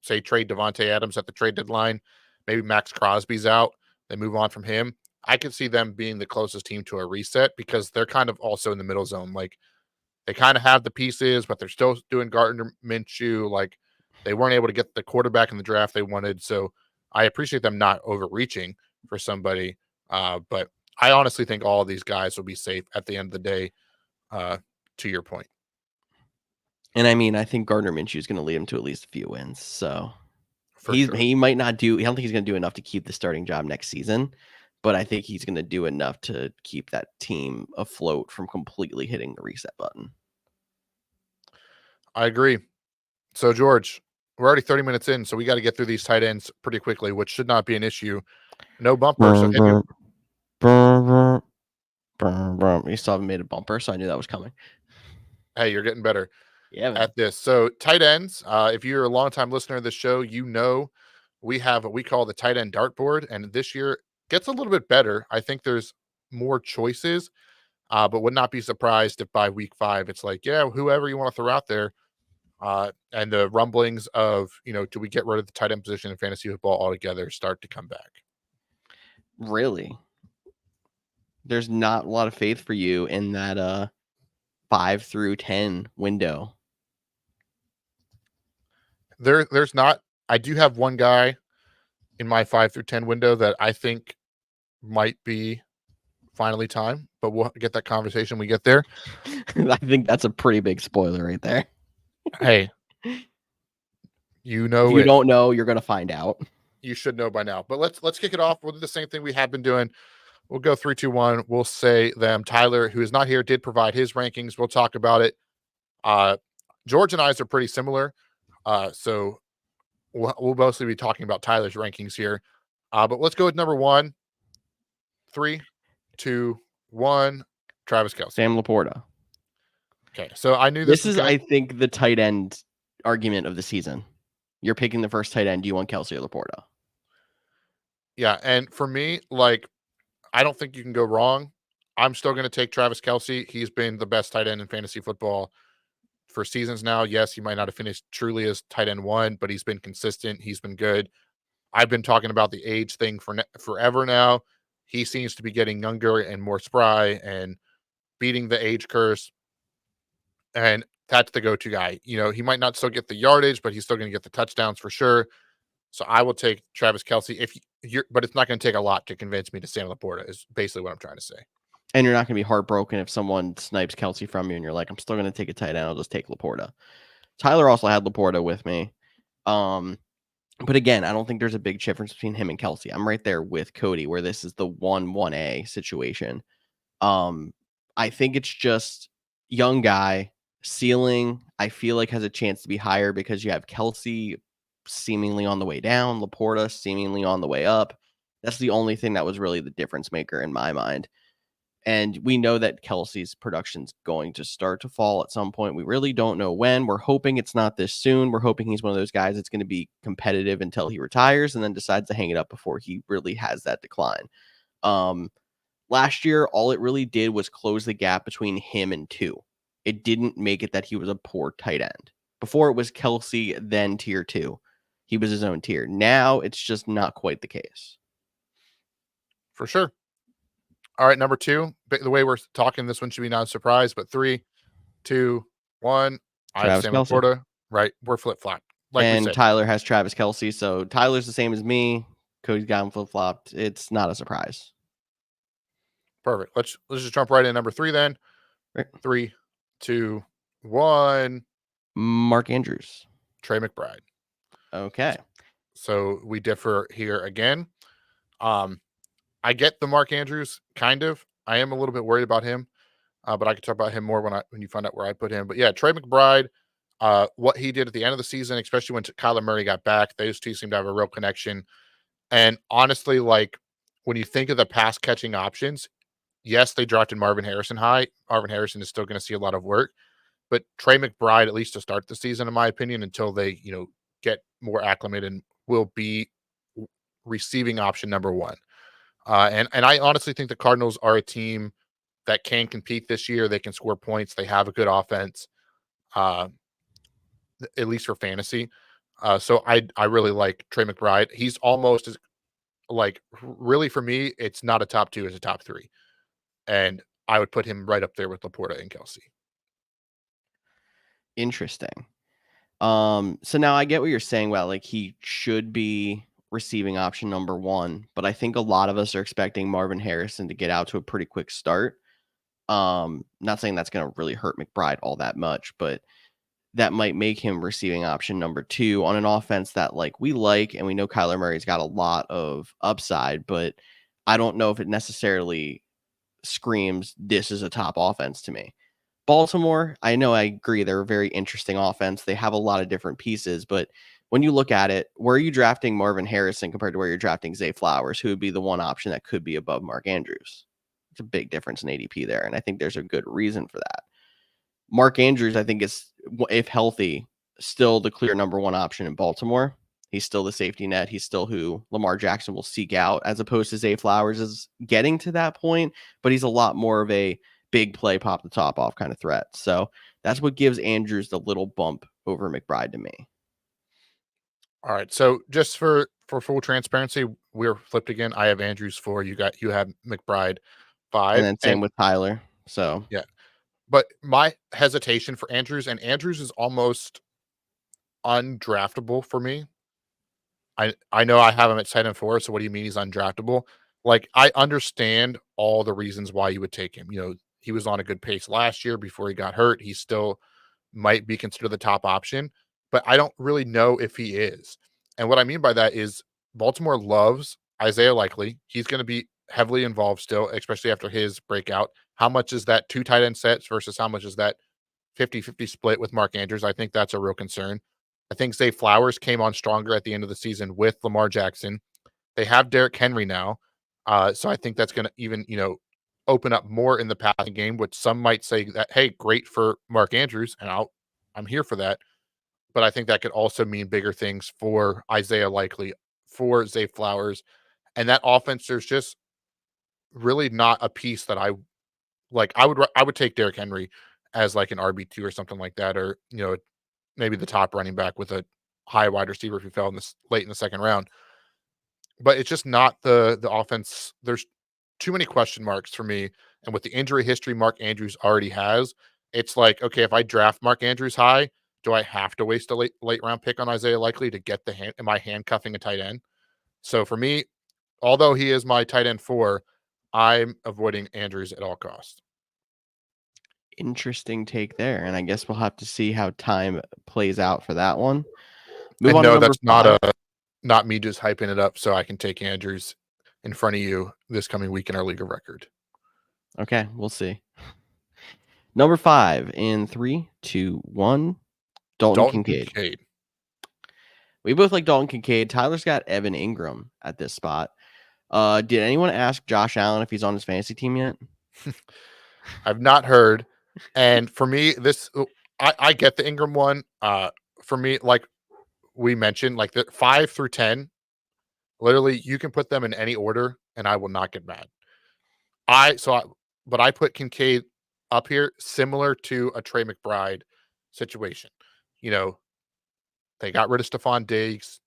Speaker 2: say trade Devontae Adams at the trade deadline, maybe Max Crosby's out, they move on from him. I could see them being the closest team to a reset because they're kind of also in the middle zone. Like, they kind of have the pieces, but they're still doing Gardner Minshew. Like, they weren't able to get the quarterback in the draft they wanted. So I appreciate them not overreaching for somebody. But I honestly think all of these guys will be safe at the end of the day, to your point.
Speaker 1: And I mean, I think Gardner Minshew is going to lead him to at least a few wins. So
Speaker 2: For sure.
Speaker 1: he might not do. I don't think he's going to do enough to keep the starting job next season, but I think he's going to do enough to keep that team afloat from completely hitting the reset button.
Speaker 2: I agree. So George, we're already 30 minutes in, so we got to get through these tight ends pretty quickly, which should not be an issue. No bumper. So
Speaker 1: You still haven't made a bumper, so I knew that was coming.
Speaker 2: hey, you're getting better.
Speaker 1: Yeah, man.
Speaker 2: At this. So tight ends, if you're a longtime listener of the show, you know we have what we call the tight end dartboard, and this year gets a little bit better. I think there's more choices, but would not be surprised if by week 5 it's like, yeah, whoever you want to throw out there. And the rumblings of, do we get rid of the tight end position in fantasy football altogether start to come back?
Speaker 1: Really? There's not a lot of faith for you in that 5 through 10 window.
Speaker 2: There's not. I do have one guy in my 5 through 10 window that I think might be finally time, but we'll get that conversation when we get there.
Speaker 1: I think that's a pretty big spoiler right there.
Speaker 2: Hey,
Speaker 1: if you don't know, you're gonna find out.
Speaker 2: You should know by now. But let's kick it off. We'll do the same thing we have been doing. We'll go 3, 2, 1. We'll say them. Tyler, who is not here, did provide his rankings. We'll talk about it. George and I's are pretty similar. So we'll mostly be talking about Tyler's rankings here. But let's go with number 1. 3, 2, 1. Travis Kelce.
Speaker 1: Sam Laporta.
Speaker 2: Okay. So I knew
Speaker 1: this is, I think, the tight end argument of the season. You're picking the first tight end. Do you want Kelce or Laporta?
Speaker 2: Yeah. And for me, I don't think you can go wrong. I'm still going to take Travis Kelce. He's been the best tight end in fantasy football for seasons now. Yes, he might not have finished truly as tight end 1, but he's been consistent. He's been good. I've been talking about the age thing for forever now. He seems to be getting younger and more spry and beating the age curse. And that's the go-to guy. He might not still get the yardage, but he's still going to get the touchdowns for sure. So I will take Travis Kelce but it's not going to take a lot to convince me to Sam Laporta is basically what I'm trying to say.
Speaker 1: And you're not going to be heartbroken if someone snipes Kelce from you and you're like, I'm still going to take a tight end. I'll just take Laporta. Tyler also had Laporta with me. But again, I don't think there's a big difference between him and Kelce. I'm right there with Cody where this is the 1-1A situation. I think it's just young guy ceiling. I feel like has a chance to be higher because you have Kelce seemingly on the way down, Laporta seemingly on the way up. That's the only thing that was really the difference maker in my mind. And we know that Kelce's production's going to start to fall at some point. We really don't know when. We're hoping it's not this soon. We're hoping he's one of those guys that's going to be competitive until he retires and then decides to hang it up before he really has that decline. Last year, all it really did was close the gap between him and 2. It didn't make it that he was a poor tight end. Before it was Kelce, then tier 2. He was his own tier. Now it's just not quite the case.
Speaker 2: For sure. All right, number 2. The way we're talking, this one should be not a surprise, but 3, 2, 1. I have Sam Laporta. Right, we're flip-flopped.
Speaker 1: And we said. Tyler has Travis Kelce, so Tyler's the same as me. Cody's got him flip-flopped. It's not a surprise.
Speaker 2: Perfect. Let's just jump right in number 3 then. Right. 3, 2, 1.
Speaker 1: Mark Andrews.
Speaker 2: Trey McBride.
Speaker 1: Okay.
Speaker 2: So we differ here again. I get the Mark Andrews, kind of. I am a little bit worried about him, but I can talk about him more when you find out where I put him. But yeah, Trey McBride, what he did at the end of the season, especially when Kyler Murray got back, those two seem to have a real connection. And honestly, when you think of the pass catching options, yes, they drafted Marvin Harrison high. Marvin Harrison is still going to see a lot of work, but Trey McBride, at least to start the season, in my opinion, until they get more acclimated, will be receiving option number 1. And I honestly think the Cardinals are a team that can compete this year. They can score points. They have a good offense, at least for fantasy. So I really like Trey McBride. He's almost as really for me, it's not a top 2, it's a top 3. And I would put him right up there with Laporta and Kelce.
Speaker 1: Interesting. So now I get what you're saying about he should be receiving option number 1, but I think a lot of us are expecting Marvin Harrison to get out to a pretty quick start. Not saying that's going to really hurt McBride all that much, but that might make him receiving option number 2 on an offense that we like, and we know Kyler Murray's got a lot of upside, but I don't know if it necessarily screams this is a top offense to me. Baltimore, I know, I agree, they're a very interesting offense. They have a lot of different pieces, but when you look at it, where are you drafting Marvin Harrison compared to where you're drafting Zay Flowers, who would be the one option that could be above Mark Andrews? It's a big difference in ADP there, and I think there's a good reason for that. Mark Andrews, I think, is, if healthy, still the clear number 1 option in Baltimore. He's still the safety net. He's still who Lamar Jackson will seek out, as opposed to Zay Flowers is getting to that point, but he's a lot more of a big play, pop the top off kind of threat. So that's what gives Andrews the little bump over McBride to me.
Speaker 2: All right. So just for full transparency, we're flipped again. I have Andrews 4. You have McBride 5.
Speaker 1: And then same with Tyler. So
Speaker 2: yeah. But my hesitation for Andrews, and Andrews is almost undraftable for me. I know I have him at tight end 4, so what do you mean he's undraftable? Like, I understand all the reasons why you would take him. He was on a good pace last year before he got hurt. He still might be considered the top option, but I don't really know if he is. And what I mean by that is Baltimore loves Isaiah Likely. He's going to be heavily involved still, especially after his breakout. How much is that 2 tight end sets versus how much is that 50-50 split with Mark Andrews? I think that's a real concern. I think Zay Flowers came on stronger at the end of the season with Lamar Jackson. They have Derrick Henry now. So I think that's going to even, open up more in the passing game, which some might say that, hey, great for Mark Andrews, and I'm here for that. But I think that could also mean bigger things for Isaiah Likely, for Zay Flowers. And that offense, there's just really not a piece that I like. I would take Derrick Henry as like an RB2 or something like that, or maybe the top running back with a high wide receiver if he fell in this late in the second round. But it's just not the offense. There's too many question marks for me. And with the injury history Mark Andrews already has, it's like, okay, if I draft Mark Andrews high, do I have to waste a late round pick on Isaiah Likely to get am I handcuffing a tight end? So for me, although he is my tight end 4, I'm avoiding Andrews at all costs.
Speaker 1: interesting take there. And I guess we'll have to see how time plays out for that one. Move
Speaker 2: And
Speaker 1: on to
Speaker 2: no,
Speaker 1: number
Speaker 2: that's
Speaker 1: 5.
Speaker 2: not me just hyping it up so I can take Andrews in front of you this coming week in our league of record.
Speaker 1: Okay, we'll see. Number 5 in 3, 2, 1. Dalton Kincaid. We both like Dalton Kincaid. Tyler's got Evan Ingram at this spot. Did anyone ask Josh Allen if he's on his fantasy team yet?
Speaker 2: I've not heard. And for me, I get the Ingram one. For me, like we mentioned, like the 5 through 10, literally you can put them in any order and I will not get mad. But I put Kincaid up here similar to a Trey McBride situation. They got rid of Stephon Diggs.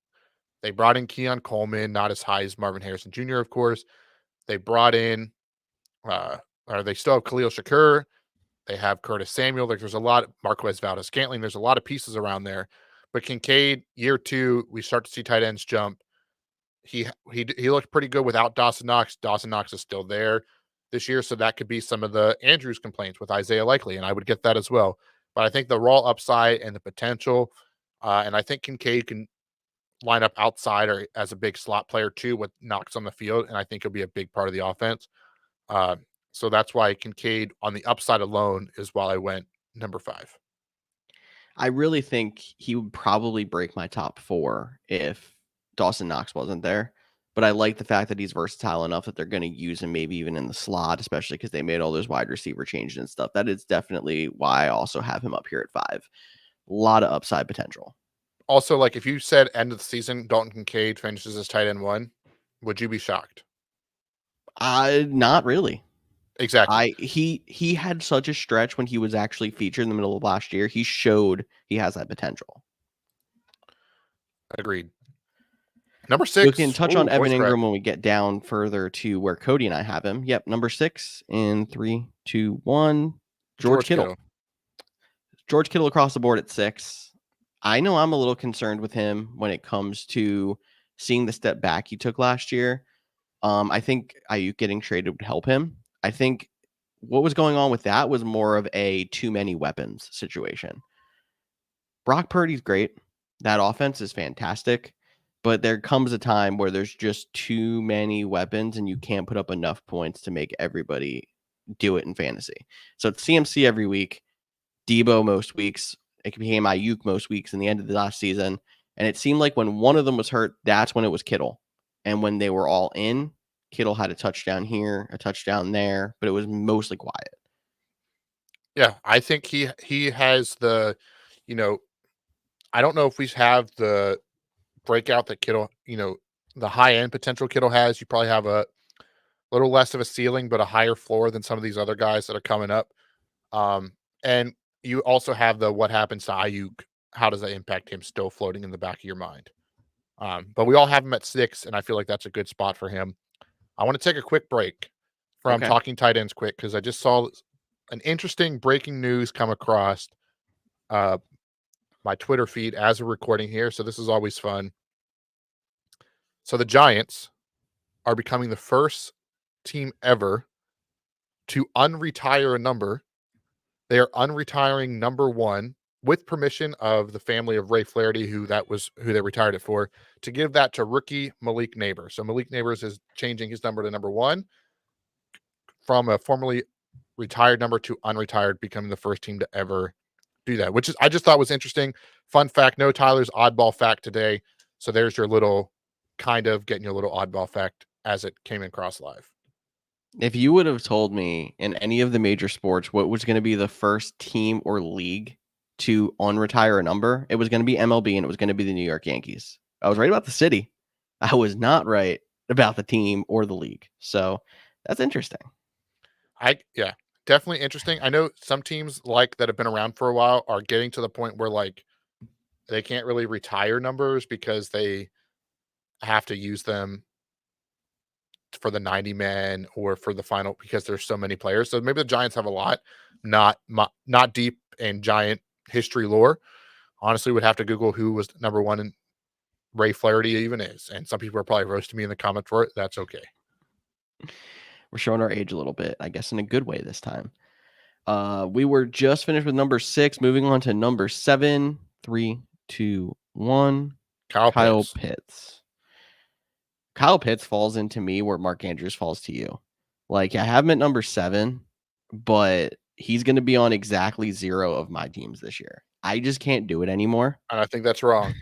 Speaker 2: They brought in Keon Coleman, not as high as Marvin Harrison Jr., of course. They brought in, or they still have Khalil Shakur. They have Curtis Samuel. There's a lot of Marquez Valdez-Scantling. There's a lot of pieces around there. But Kincaid, year 2, we start to see tight ends jump. He looked pretty good without Dawson Knox. Dawson Knox is still there this year, so that could be some of the Andrews complaints with Isaiah Likely, and I would get that as well. But I think the raw upside and the potential, and I think Kincaid can line up outside or as a big slot player too with Knox on the field, and I think he'll be a big part of the offense. So that's why Kincaid on the upside alone is why I went number 5.
Speaker 1: I really think he would probably break my top 4 if Dawson Knox wasn't there. But I like the fact that he's versatile enough that they're going to use him maybe even in the slot, especially because they made all those wide receiver changes and stuff. That is definitely why I also have him up here at 5. A lot of upside potential.
Speaker 2: Also, like if you said end of the season, Dalton Kincaid finishes as tight end 1, would you be shocked?
Speaker 1: Not really.
Speaker 2: Exactly.
Speaker 1: He had such a stretch when he was actually featured in the middle of last year. He showed he has that potential.
Speaker 2: Agreed. Number 6.
Speaker 1: We can touch on Evan
Speaker 2: Ingram
Speaker 1: Ingram when we get down further to where Cody and I have him. Yep, number 6 in 3, 2, 1. George Kittle. George Kittle across the board at 6. I know I'm a little concerned with him when it comes to seeing the step back he took last year. I think Ayuk getting traded would help him. I think what was going on with that was more of a too many weapons situation. Brock Purdy's great. That offense is fantastic. But there comes a time where there's just too many weapons and you can't put up enough points to make everybody do it in fantasy. So it's CMC every week, Debo most weeks. It became Ayuk most weeks in the end of the last season. And it seemed like when one of them was hurt, that's when it was Kittle. And when they were all in, Kittle had a touchdown here, a touchdown there, but it was mostly quiet.
Speaker 2: Yeah, I think he has the, you know, I don't know if we have the breakout that Kittle, the high end potential Kittle has. You probably have a little less of a ceiling, but a higher floor than some of these other guys that are coming up. And you also have the what happens to Ayuk. How does that impact him still floating in the back of your mind? But we all have him at 6, and I feel like that's a good spot for him. I want to take a quick break from
Speaker 1: Okay.
Speaker 2: talking tight ends quick because I just saw an interesting breaking news come across uh, my Twitter feed as we're recording here. So this is always fun. So the Giants are becoming the first team ever to unretire a number. They are unretiring number 1 with permission of the family of Ray Flaherty, who they retired it for, to give that to rookie Malik Neighbors. So Malik Neighbors is changing his number to number 1 from a formerly retired number to unretired, becoming the first team to ever do that, which is I just thought was interesting. Fun fact, no Tyler's oddball fact today. So there's your little kind of getting your little oddball fact as it came across live.
Speaker 1: If you would have told me in any of the major sports what was going to be the first team or league to unretire a number, it was going to be MLB and it was going to be the New York Yankees. I was right about the city. I was not right about the team or the league. So that's interesting.
Speaker 2: Yeah, definitely interesting. I know some teams like that have been around for a while are getting to the point where like they can't really retire numbers because they have to use them for the 90 men or for the final because there's so many players. So maybe the Giants have a lot, not deep in Giant history lore. Honestly, would have to Google who was number 1 in Ray Flaherty even is. And some people are probably roasting me in the comments for it. That's okay.
Speaker 1: We're showing our age a little bit, I guess, in a good way this time. We were just finished with number 6, moving on to number 7. 3, 2, 1. Kyle Pitts. Kyle Pitts falls into me where Mark Andrews falls to you. Like, I have him at number 7, but he's going to be on exactly 0 of my teams this year. I just can't do it anymore.
Speaker 2: And I think that's wrong.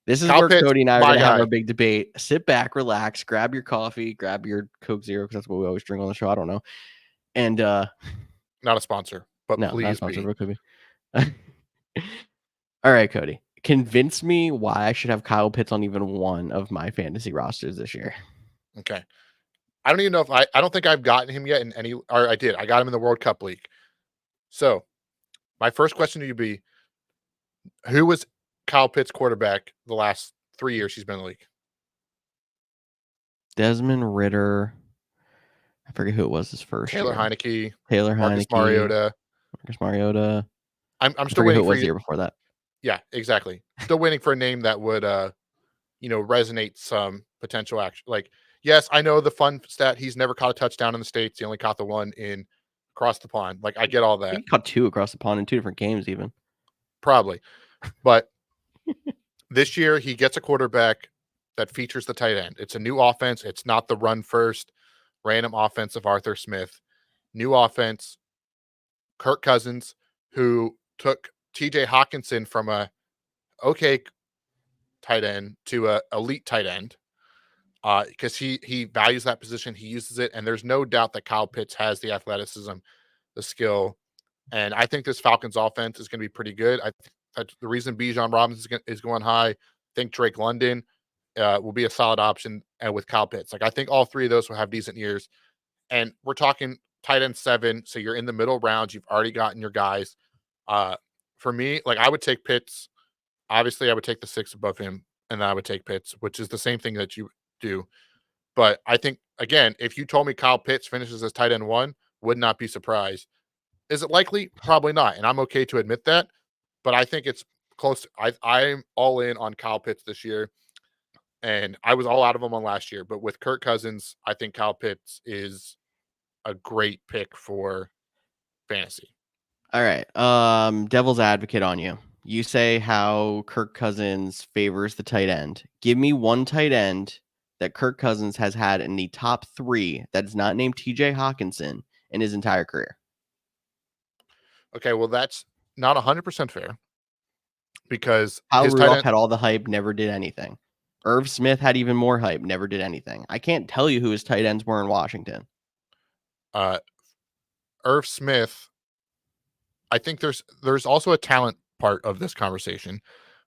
Speaker 1: This is
Speaker 2: Kyle
Speaker 1: where
Speaker 2: Pitts,
Speaker 1: Cody and I are
Speaker 2: my
Speaker 1: going to have
Speaker 2: guy.
Speaker 1: our big debate. Sit back, relax, grab your coffee, grab your Coke Zero, because that's what we always drink on the show. I don't know. And
Speaker 2: not a sponsor, but
Speaker 1: no, not a
Speaker 2: please
Speaker 1: sponsor,
Speaker 2: be.
Speaker 1: but could be. All right, Cody. Convince me why I should have Kyle Pitts on even one of my fantasy rosters this year.
Speaker 2: Okay. I don't even know if I don't think I've gotten him yet in any, or I did. I got him in the World Cup League. So my first question to you be, who was Kyle Pitts quarterback the last 3 years he's been in the league?
Speaker 1: Desmond Ridder. I forget who it was his first
Speaker 2: Taylor
Speaker 1: year.
Speaker 2: Heineke.
Speaker 1: Taylor
Speaker 2: Marcus
Speaker 1: Heineke.
Speaker 2: Mariota.
Speaker 1: Marcus Mariota.
Speaker 2: I'm still
Speaker 1: forget who
Speaker 2: waiting
Speaker 1: it
Speaker 2: for
Speaker 1: was
Speaker 2: you.
Speaker 1: the year before that.
Speaker 2: Yeah, exactly. Still waiting for a name that would resonate some potential action. Like, yes, I know the fun stat, he's never caught a touchdown in the States. He only caught the one in across the pond. Like, I get all that.
Speaker 1: He caught 2 across the pond in 2 different games even.
Speaker 2: Probably. But this year he gets a quarterback that features the tight end. It's a new offense. It's not the run first, random offense of Arthur Smith. New offense. Kirk Cousins, who took TJ Hawkinson from a okay tight end to a elite tight end because he values that position. He uses it. And there's no doubt that Kyle Pitts has the athleticism, the skill. And I think this Falcons offense is going to be pretty good. I think the reason Bijan Robinson is going high, I think Drake London will be a solid option with Kyle Pitts. Like, I think all 3 of those will have decent years. And we're talking tight end 7. So you're in the middle rounds. You've already gotten your guys. For me, like, I would take Pitts. Obviously, I would take the 6 above him, and then I would take Pitts, which is the same thing that you do. But I think, again, if you told me Kyle Pitts finishes as tight end 1, would not be surprised. Is it likely? Probably not. And I'm okay to admit that. But I think it's close. I'm all in on Kyle Pitts this year. And I was all out of him on last year. But with Kirk Cousins, I think Kyle Pitts is a great pick for fantasy.
Speaker 1: All right. Devil's advocate on you. You say how Kirk Cousins favors the tight end. Give me one tight end that Kirk Cousins has had in the top 3 that is not named TJ Hawkinson in his entire career.
Speaker 2: Okay, well, that's not 100% fair because
Speaker 1: Kyle
Speaker 2: his tight
Speaker 1: Rudolph
Speaker 2: end.
Speaker 1: had all the hype, never did anything. Irv Smith had even more hype, never did anything. I can't tell you who his tight ends were in Washington.
Speaker 2: Irv Smith, I think there's also a talent part of this conversation.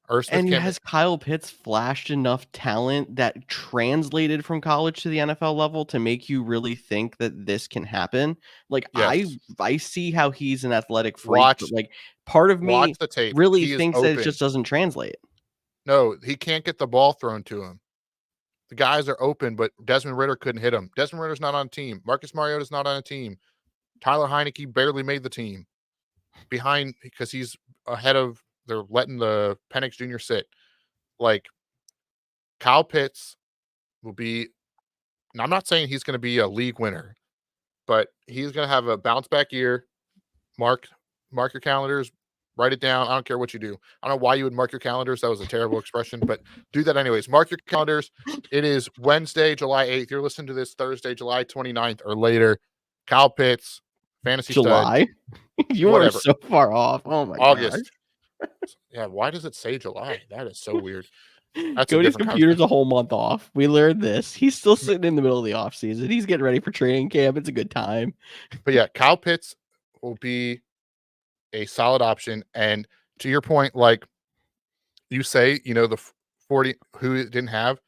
Speaker 2: Irv Smith
Speaker 1: And
Speaker 2: can't.
Speaker 1: has Kyle Pitts flashed enough talent that translated from college to the NFL level to make you really think that this can happen? Like
Speaker 2: Yes.
Speaker 1: I see how he's an athletic freak,
Speaker 2: Watch
Speaker 1: but like part of
Speaker 2: watch
Speaker 1: me
Speaker 2: the tape.
Speaker 1: really
Speaker 2: He is
Speaker 1: thinks that it
Speaker 2: open.
Speaker 1: just doesn't translate.
Speaker 2: No, he can't get the ball thrown to him. The guys are open, but Desmond Ridder couldn't hit him. Desmond Ritter's not on a team. Marcus Mariota's not on a team. Tyler Heineke barely made the team behind because he's ahead of. They're letting the Penix Jr. sit. Like Kyle Pitts will be. And I'm not saying he's going to be a league winner, but he's going to have a bounce back year. Mark your calendars. Write it down. I don't care what you do. I don't know why you would mark your calendars. That was a terrible expression, but do that anyways. Mark your calendars. It is Wednesday, July 8th. You're listening to this Thursday, July 29th or later. Kyle Pitts, fantasy stud,
Speaker 1: July? You are
Speaker 2: whatever.
Speaker 1: so far off. Oh my gosh.
Speaker 2: August. Yeah, why does it say July? That is so weird. That's a
Speaker 1: Cody's
Speaker 2: different
Speaker 1: computer's
Speaker 2: conversation.
Speaker 1: a whole month off. We learned this. He's still sitting in the middle of the off season. He's getting ready for training camp. It's a good time.
Speaker 2: But yeah, Kyle Pitts will be a solid option. And to your point, like you say, the 40 who it didn't have.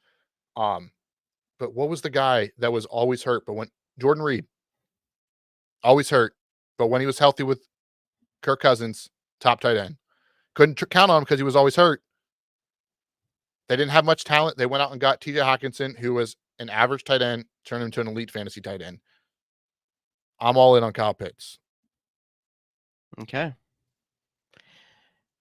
Speaker 2: But what was the guy that was always hurt? But when Jordan Reed, always hurt, but when he was healthy with Kirk Cousins, top tight end, couldn't count on him because he was always hurt. They didn't have much talent. They went out and got TJ Hawkinson, who was an average tight end, turned him to an elite fantasy tight end. I'm all in on Kyle Pitts.
Speaker 1: Okay.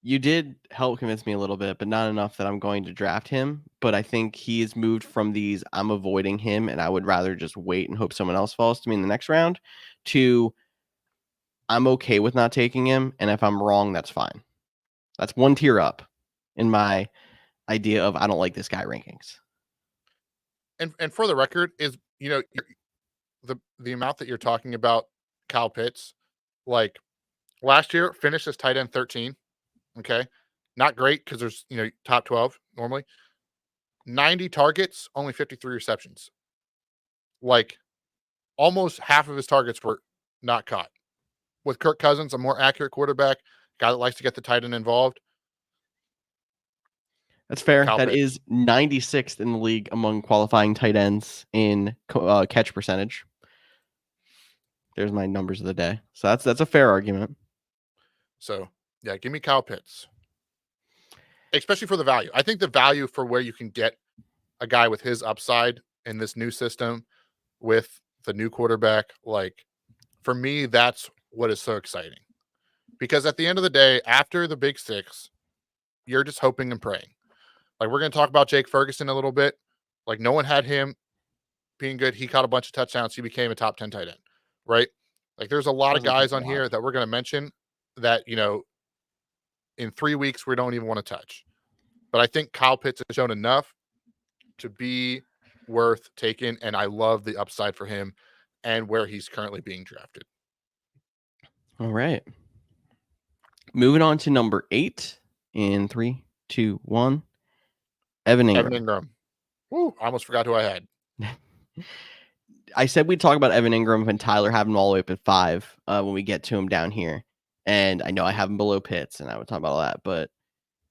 Speaker 1: You did help convince me a little bit, but not enough that I'm going to draft him. But I think he has moved from these I'm avoiding him and I would rather just wait and hope someone else falls to me in the next round to I'm okay with not taking him. And if I'm wrong, that's fine. That's one tier up in my idea of I don't like this guy rankings.
Speaker 2: And for the record, is the amount that you're talking about Kyle Pitts, like last year finished as tight end 13. Okay. Not great because there's, top 12 normally. 90 targets, only 53 receptions. Like almost half of his targets were not caught. With Kirk Cousins, a more accurate quarterback, guy that likes to get the tight end involved.
Speaker 1: That's fair.
Speaker 2: Kyle
Speaker 1: That
Speaker 2: Pitts.
Speaker 1: is 96th in the league among qualifying tight ends in catch percentage. There's my numbers of the day. So that's a fair argument.
Speaker 2: So, yeah, give me Kyle Pitts. Especially for the value. I think the value for where you can get a guy with his upside in this new system with the new quarterback, like for me, that's what is so exciting. Because at the end of the day, after the big six, you're just hoping and praying. Like we're going to talk about Jake Ferguson a little bit. Like no one had him being good. He caught a bunch of touchdowns. He became a top 10 tight end, right? Like there's a lot of guys on here that we're going to mention that, in 3 weeks, we don't even want to touch. But I think Kyle Pitts has shown enough to be worth taking. And I love the upside for him and where he's currently being drafted.
Speaker 1: All right. Moving on to number 8 in 3, 2, 1. Evan Ingram.
Speaker 2: Woo, I almost forgot who I had.
Speaker 1: I said we'd talk about Evan Ingram and Tyler have him all the way up at 5 when we get to him down here. And I know I have him below Pitts, and I would talk about all that. But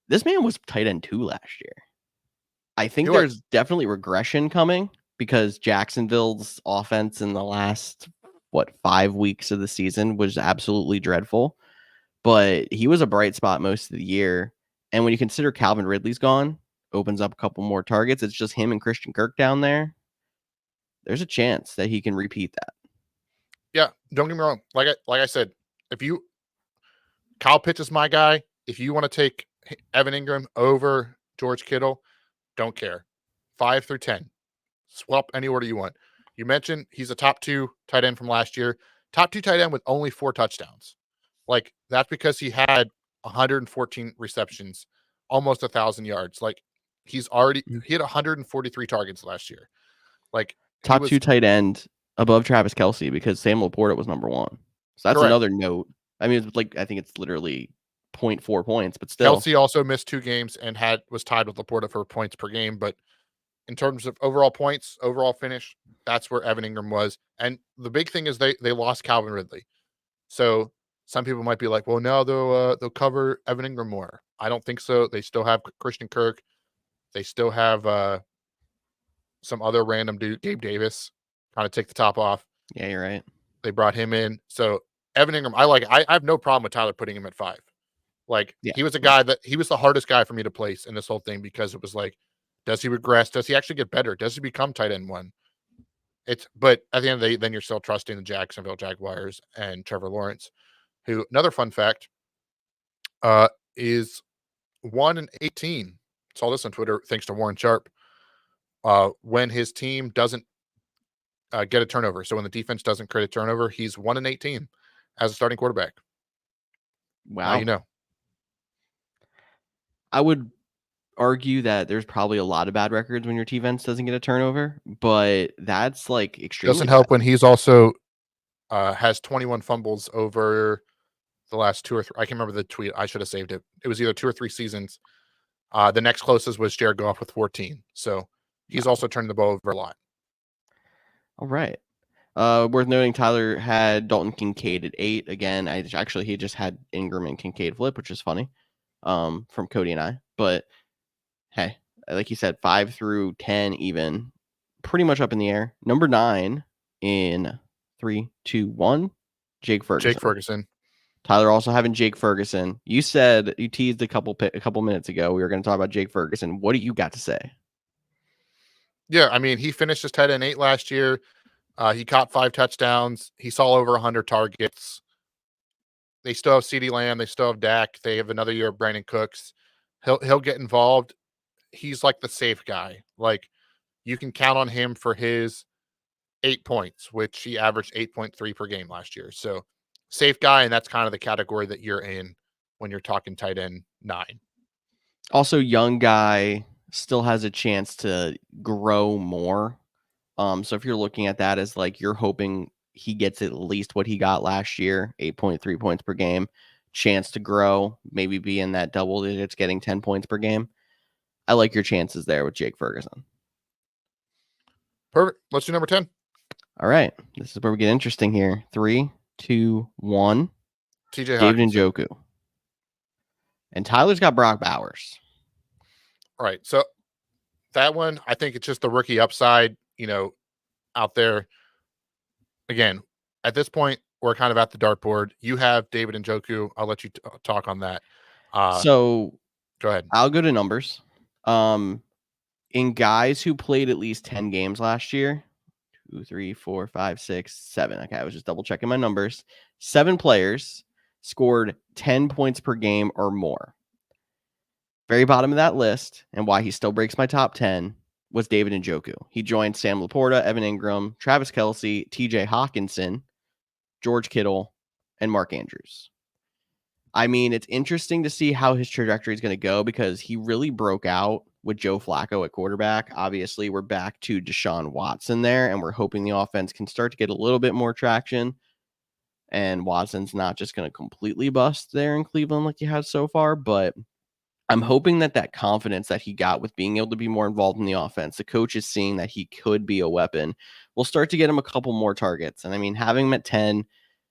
Speaker 1: this man was tight end 2 last year. I think there's definitely regression coming because Jacksonville's offense in the last, 5 weeks of the season was absolutely dreadful. But he was a bright spot most of the year. And when you consider Calvin Ridley's gone, opens up a couple more targets. It's just him and Christian Kirk down there. There's a chance that he can repeat that.
Speaker 2: Yeah, don't get me wrong. Like I said, Kyle Pitts is my guy. If you want to take Evan Ingram over George Kittle, don't care. 5 through 10. Swap any order you want. You mentioned he's a top 2 tight end from last year. Top 2 tight end with only 4 touchdowns. Like, that's because he had 114 receptions, almost 1,000 yards. Like he had 143 targets last year. Like he
Speaker 1: Top
Speaker 2: was
Speaker 1: 2 tight end above Travis Kelce because Sam Laporta was number 1. So that's
Speaker 2: correct.
Speaker 1: another note. I mean, it's like I think it's literally 0.4 points, but still.
Speaker 2: Kelce also missed 2 games and was tied with Laporta for points per game. But in terms of overall points, overall finish, that's where Evan Ingram was. And the big thing is they lost Calvin Ridley. So some people might be like, well, no, they'll cover Evan Ingram more. I don't think so. They still have Christian Kirk. They still have some other random dude, Gabe Davis, kind of take the top off.
Speaker 1: Yeah, you're right.
Speaker 2: They brought him in. So Evan Ingram, I have no problem with Tyler putting him at 5. Like
Speaker 1: Yeah.
Speaker 2: he was a guy he was the hardest guy for me to place in this whole thing because it was like, does he regress? Does he actually get better? Does he become tight end 1? But at the end of the day, then you're still trusting the Jacksonville Jaguars and Trevor Lawrence, who another fun fact, is 1-18. Saw this on Twitter thanks to Warren Sharp. When his team doesn't get a turnover, so when the defense doesn't create a turnover, he's 1-18 as a starting quarterback.
Speaker 1: Wow.
Speaker 2: Now you know.
Speaker 1: I would argue that there's probably a lot of bad records when your defense doesn't get a turnover, but that's like extremely
Speaker 2: Doesn't help
Speaker 1: bad.
Speaker 2: when he's also has 21 fumbles over the last 2 or 3. I can't remember the tweet. I should have saved it. It was either 2 or 3 seasons. The next closest was Jared Goff with 14. So he's also turning the ball over a lot.
Speaker 1: All right. Worth noting, Tyler had Dalton Kincaid at 8. Again, he just had Ingram and Kincaid flip, which is funny from Cody and I. But hey, like you said, 5 through 10 even, pretty much up in the air. Number 9 in 3, 2, 1, Jake Ferguson. Tyler also having Jake Ferguson. You said you teased a couple minutes ago we were going to talk about Jake Ferguson. What do you got to say?
Speaker 2: Yeah, I mean, he finished as tight end 8 last year. He caught 5 touchdowns. He saw over 100 targets. They still have CeeDee Lamb. They still have Dak. They have another year of Brandon Cooks. He'll get involved. He's like the safe guy. Like you can count on him for his 8 points, which he averaged 8.3 per game last year. So safe guy, and that's kind of the category that you're in when you're talking tight end 9.
Speaker 1: Also, young guy still has a chance to grow more. So if you're looking at that as like you're hoping he gets at least what he got last year, 8.3 points per game, chance to grow, maybe be in that double digits, getting 10 points per game. I like your chances there with Jake Ferguson.
Speaker 2: Perfect. Let's do number 10.
Speaker 1: All right. This is where we get interesting here. 3, 2, 1.
Speaker 2: TJ
Speaker 1: David
Speaker 2: Hawkinson.
Speaker 1: Njoku. And Tyler's got Brock Bowers.
Speaker 2: All right. So that one, I think it's just the rookie upside, out there. Again, at this point, we're kind of at the dartboard. You have David Njoku. I'll let you talk on that.
Speaker 1: So
Speaker 2: go ahead.
Speaker 1: I'll go to numbers. In guys who played at least 10 games last year, 2, 3, 4, 5, 6, 7. Okay, I was just double checking my numbers. 7 players scored 10 points per game or more. Very bottom of that list, and why he still breaks my top 10, was David Njoku. He joined Sam Laporta, Evan Ingram, Travis Kelce, TJ Hawkinson, George Kittle, and Mark Andrews. I mean, it's interesting to see how his trajectory is going to go because he really broke out with Joe Flacco at quarterback. Obviously, we're back to Deshaun Watson there, and we're hoping the offense can start to get a little bit more traction. And Watson's not just going to completely bust there in Cleveland like he has so far, but I'm hoping that confidence that he got with being able to be more involved in the offense, the coach is seeing that he could be a weapon, will start to get him a couple more targets. And I mean, having him at 10,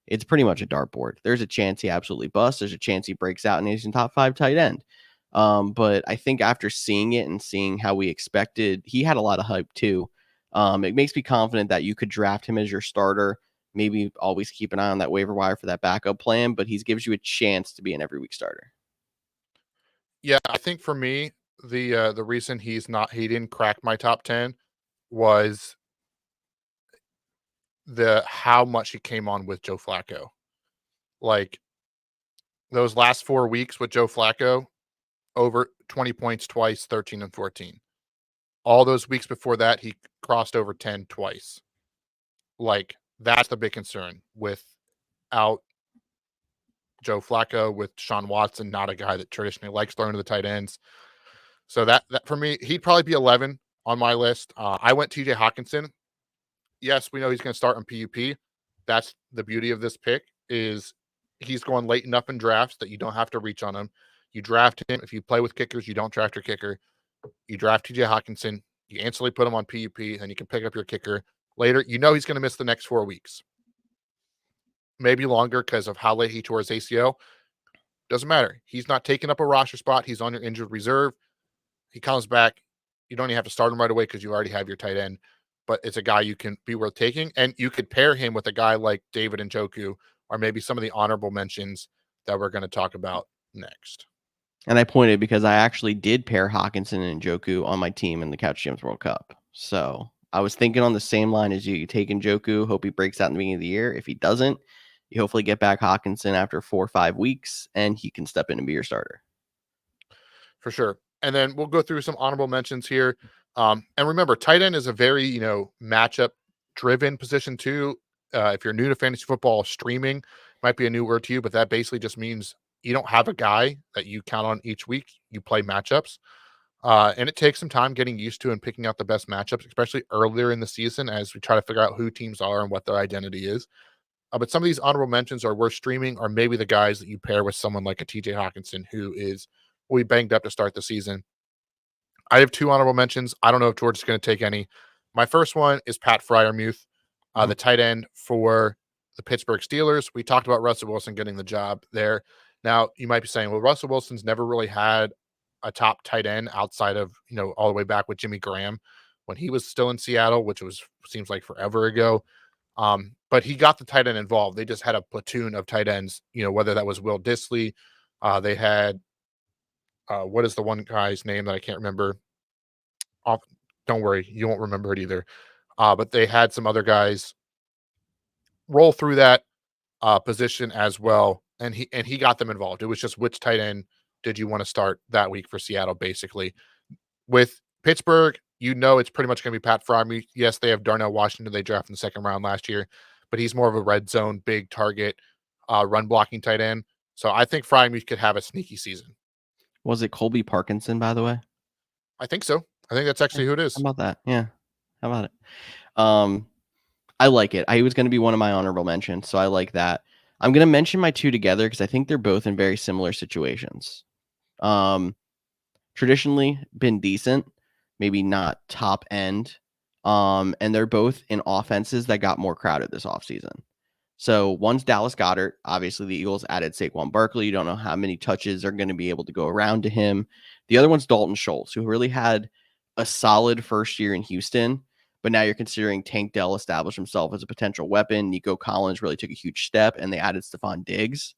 Speaker 1: it's pretty much a dartboard. There's a chance he absolutely busts. There's a chance he breaks out and he's in top 5 tight end. But I think after seeing it and seeing how we expected, he had a lot of hype too. It makes me confident that you could draft him as your starter. Maybe always keep an eye on that waiver wire for that backup plan, but he gives you a chance to be an every week starter.
Speaker 2: Yeah, I think for me, the reason he didn't crack my top 10 was how much he came on with Joe Flacco. Like those last 4 weeks with Joe Flacco, over 20 points twice, 13 and 14. All those weeks before that, he crossed over 10 twice. Like that's the big concern without Joe Flacco with Sean Watson, not a guy that traditionally likes throwing to the tight ends. So that for me, he'd probably be 11 on my list. I went TJ Hawkinson. Yes, we know he's going to start on PUP. That's the beauty of this pick is he's going late enough in drafts that you don't have to reach on him. You draft him. If you play with kickers, you don't draft your kicker. You draft TJ Hawkinson. You instantly put him on PUP, and you can pick up your kicker later. You know he's going to miss the next 4 weeks. Maybe longer because of how late he tore his ACL. Doesn't matter. He's not taking up a roster spot. He's on your injured reserve. He comes back. You don't even have to start him right away because you already have your tight end. But it's a guy you can be worth taking. And you could pair him with a guy like David Njoku or maybe some of the honorable mentions that we're going to talk about next.
Speaker 1: And I pointed because I actually did pair Hawkinson and Njoku on my team in the Couch Jams World Cup. So I was thinking on the same line as you. You take Njoku, hope he breaks out in the beginning of the year. If he doesn't, you hopefully get back Hawkinson after 4 or 5 weeks, and he can step in and be your starter.
Speaker 2: For sure. And then we'll go through some honorable mentions here. And remember, tight end is a very, matchup driven position too. If you're new to fantasy football, streaming might be a new word to you, but that basically just means you don't have a guy that you count on each week. You play matchups. And it takes some time getting used to and picking out the best matchups, especially earlier in the season as we try to figure out who teams are and what their identity is. But some of these honorable mentions are worth streaming, or maybe the guys that you pair with someone like a TJ Hawkinson, who will be banged up to start the season. I have 2 honorable mentions. I don't know if George is going to take any. My first one is Pat Freiermuth, the tight end for the Pittsburgh Steelers. We talked about Russell Wilson getting the job there. Now, you might be saying, well, Russell Wilson's never really had a top tight end outside of, all the way back with Jimmy Graham when he was still in Seattle, which seems like forever ago. But he got the tight end involved. They just had a platoon of tight ends, whether that was Will Dissly. They had, what is the one guy's name that I can't remember? Don't worry, you won't remember it either. But they had some other guys roll through that position as well, and he got them involved. It was just which tight end did you want to start that week for Seattle, basically. With Pittsburgh, it's pretty much going to be Pat Freiermuth. Yes, they have Darnell Washington. They drafted in the second round last year, but he's more of a red zone, big target, run blocking tight end. So I think Freiermuth could have a sneaky season.
Speaker 1: Was it Colby Parkinson, by the way?
Speaker 2: I think so. I think that's actually who it is.
Speaker 1: How about that? Yeah. How about it? I like it. He was going to be one of my honorable mentions, so I like that. I'm going to mention my 2 together because I think they're both in very similar situations. Traditionally been decent, maybe not top end. And they're both in offenses that got more crowded this offseason. So one's Dallas Goedert. Obviously, the Eagles added Saquon Barkley. You don't know how many touches are going to be able to go around to him. The other one's Dalton Schultz, who really had a solid first year in Houston. But now you're considering Tank Dell established himself as a potential weapon. Nico Collins really took a huge step, and they added Stephon Diggs.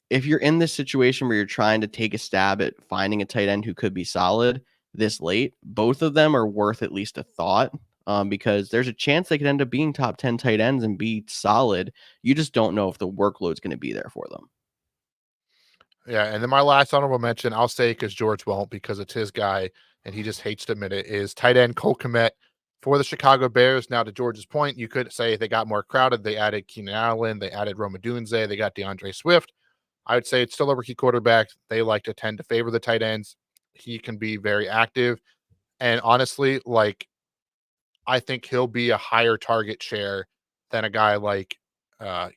Speaker 1: If you're in this situation where you're trying to take a stab at finding a tight end who could be solid this late, both of them are worth at least a thought. Because there's a chance they could end up being top 10 tight ends and be solid. You just don't know if the workload's going to be there for them.
Speaker 2: Yeah, and then my last honorable mention, I'll say because George won't, because it's his guy, and he just hates to admit it, is tight end Cole Kmet for the Chicago Bears. Now, to George's point, you could say they got more crowded. They added Keenan Allen. They added Rome Odunze. They got DeAndre Swift. I would say it's still a rookie quarterback. They like to tend to favor the tight ends. He can be very active. And honestly, I think he'll be a higher target share than a guy like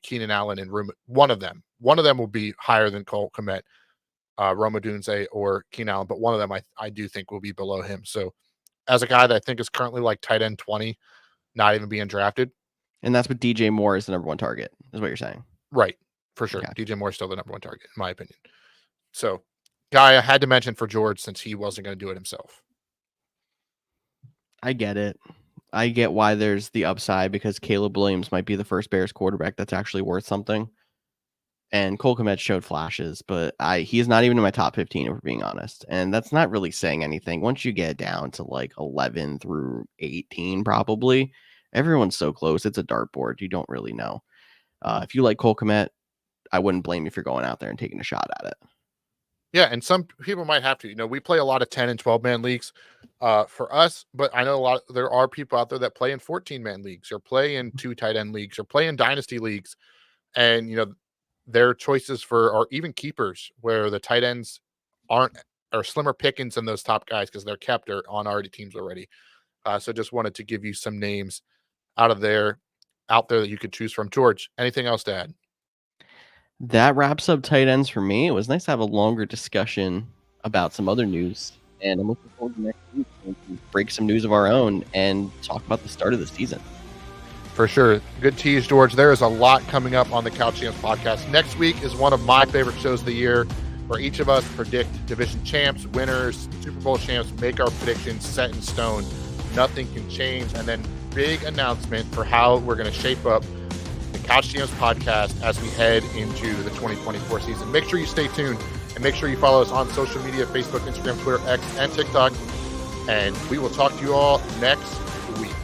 Speaker 2: Keenan Allen and one of them. One of them will be higher than Cole Kmet, Rome Odunze, or Keenan Allen, but one of them I do think will be below him. So as a guy that I think is currently like tight end 20, not even being drafted.
Speaker 1: And that's what DJ Moore is the number 1 target, is what you're saying.
Speaker 2: Right, for sure.
Speaker 1: Okay.
Speaker 2: DJ Moore is still the number 1 target, in my opinion. So guy I had to mention for George since he wasn't going to do it himself.
Speaker 1: I get it. I get why there's the upside because Caleb Williams might be the first Bears quarterback that's actually worth something. And Cole Kmet showed flashes, but he's not even in my top 15, if we're being honest. And that's not really saying anything. Once you get down to like 11 through 18, probably, everyone's so close. It's a dartboard. You don't really know. If you like Cole Kmet, I wouldn't blame you if you're going out there and taking a shot at it.
Speaker 2: Yeah, and some people might have to. We play a lot of 10 and 12-man leagues for us, but I know there are people out there that play in 14-man leagues or play in 2 tight end leagues or play in dynasty leagues. And, their choices or even keepers where the tight ends are slimmer pickings than those top guys because they're kept or on already teams already. So just wanted to give you some names out there that you could choose from. George, anything else to add?
Speaker 1: That wraps up tight ends for me. It was nice to have a longer discussion about some other news, and I'm looking forward to next week when we break some news of our own and talk about the start of the season.
Speaker 2: For sure. Good tease, George. There is a lot coming up on the Couch Champs podcast. Next week is one of my favorite shows of the year, where each of us predict division champs, winners, Super Bowl champs, make our predictions set in stone. Nothing can change. And then big announcement for how we're going to shape up the Couch Champs podcast as we head into the 2024 season. Make sure you stay tuned and make sure you follow us on social media, Facebook, Instagram, Twitter, X, and TikTok. And we will talk to you all next week.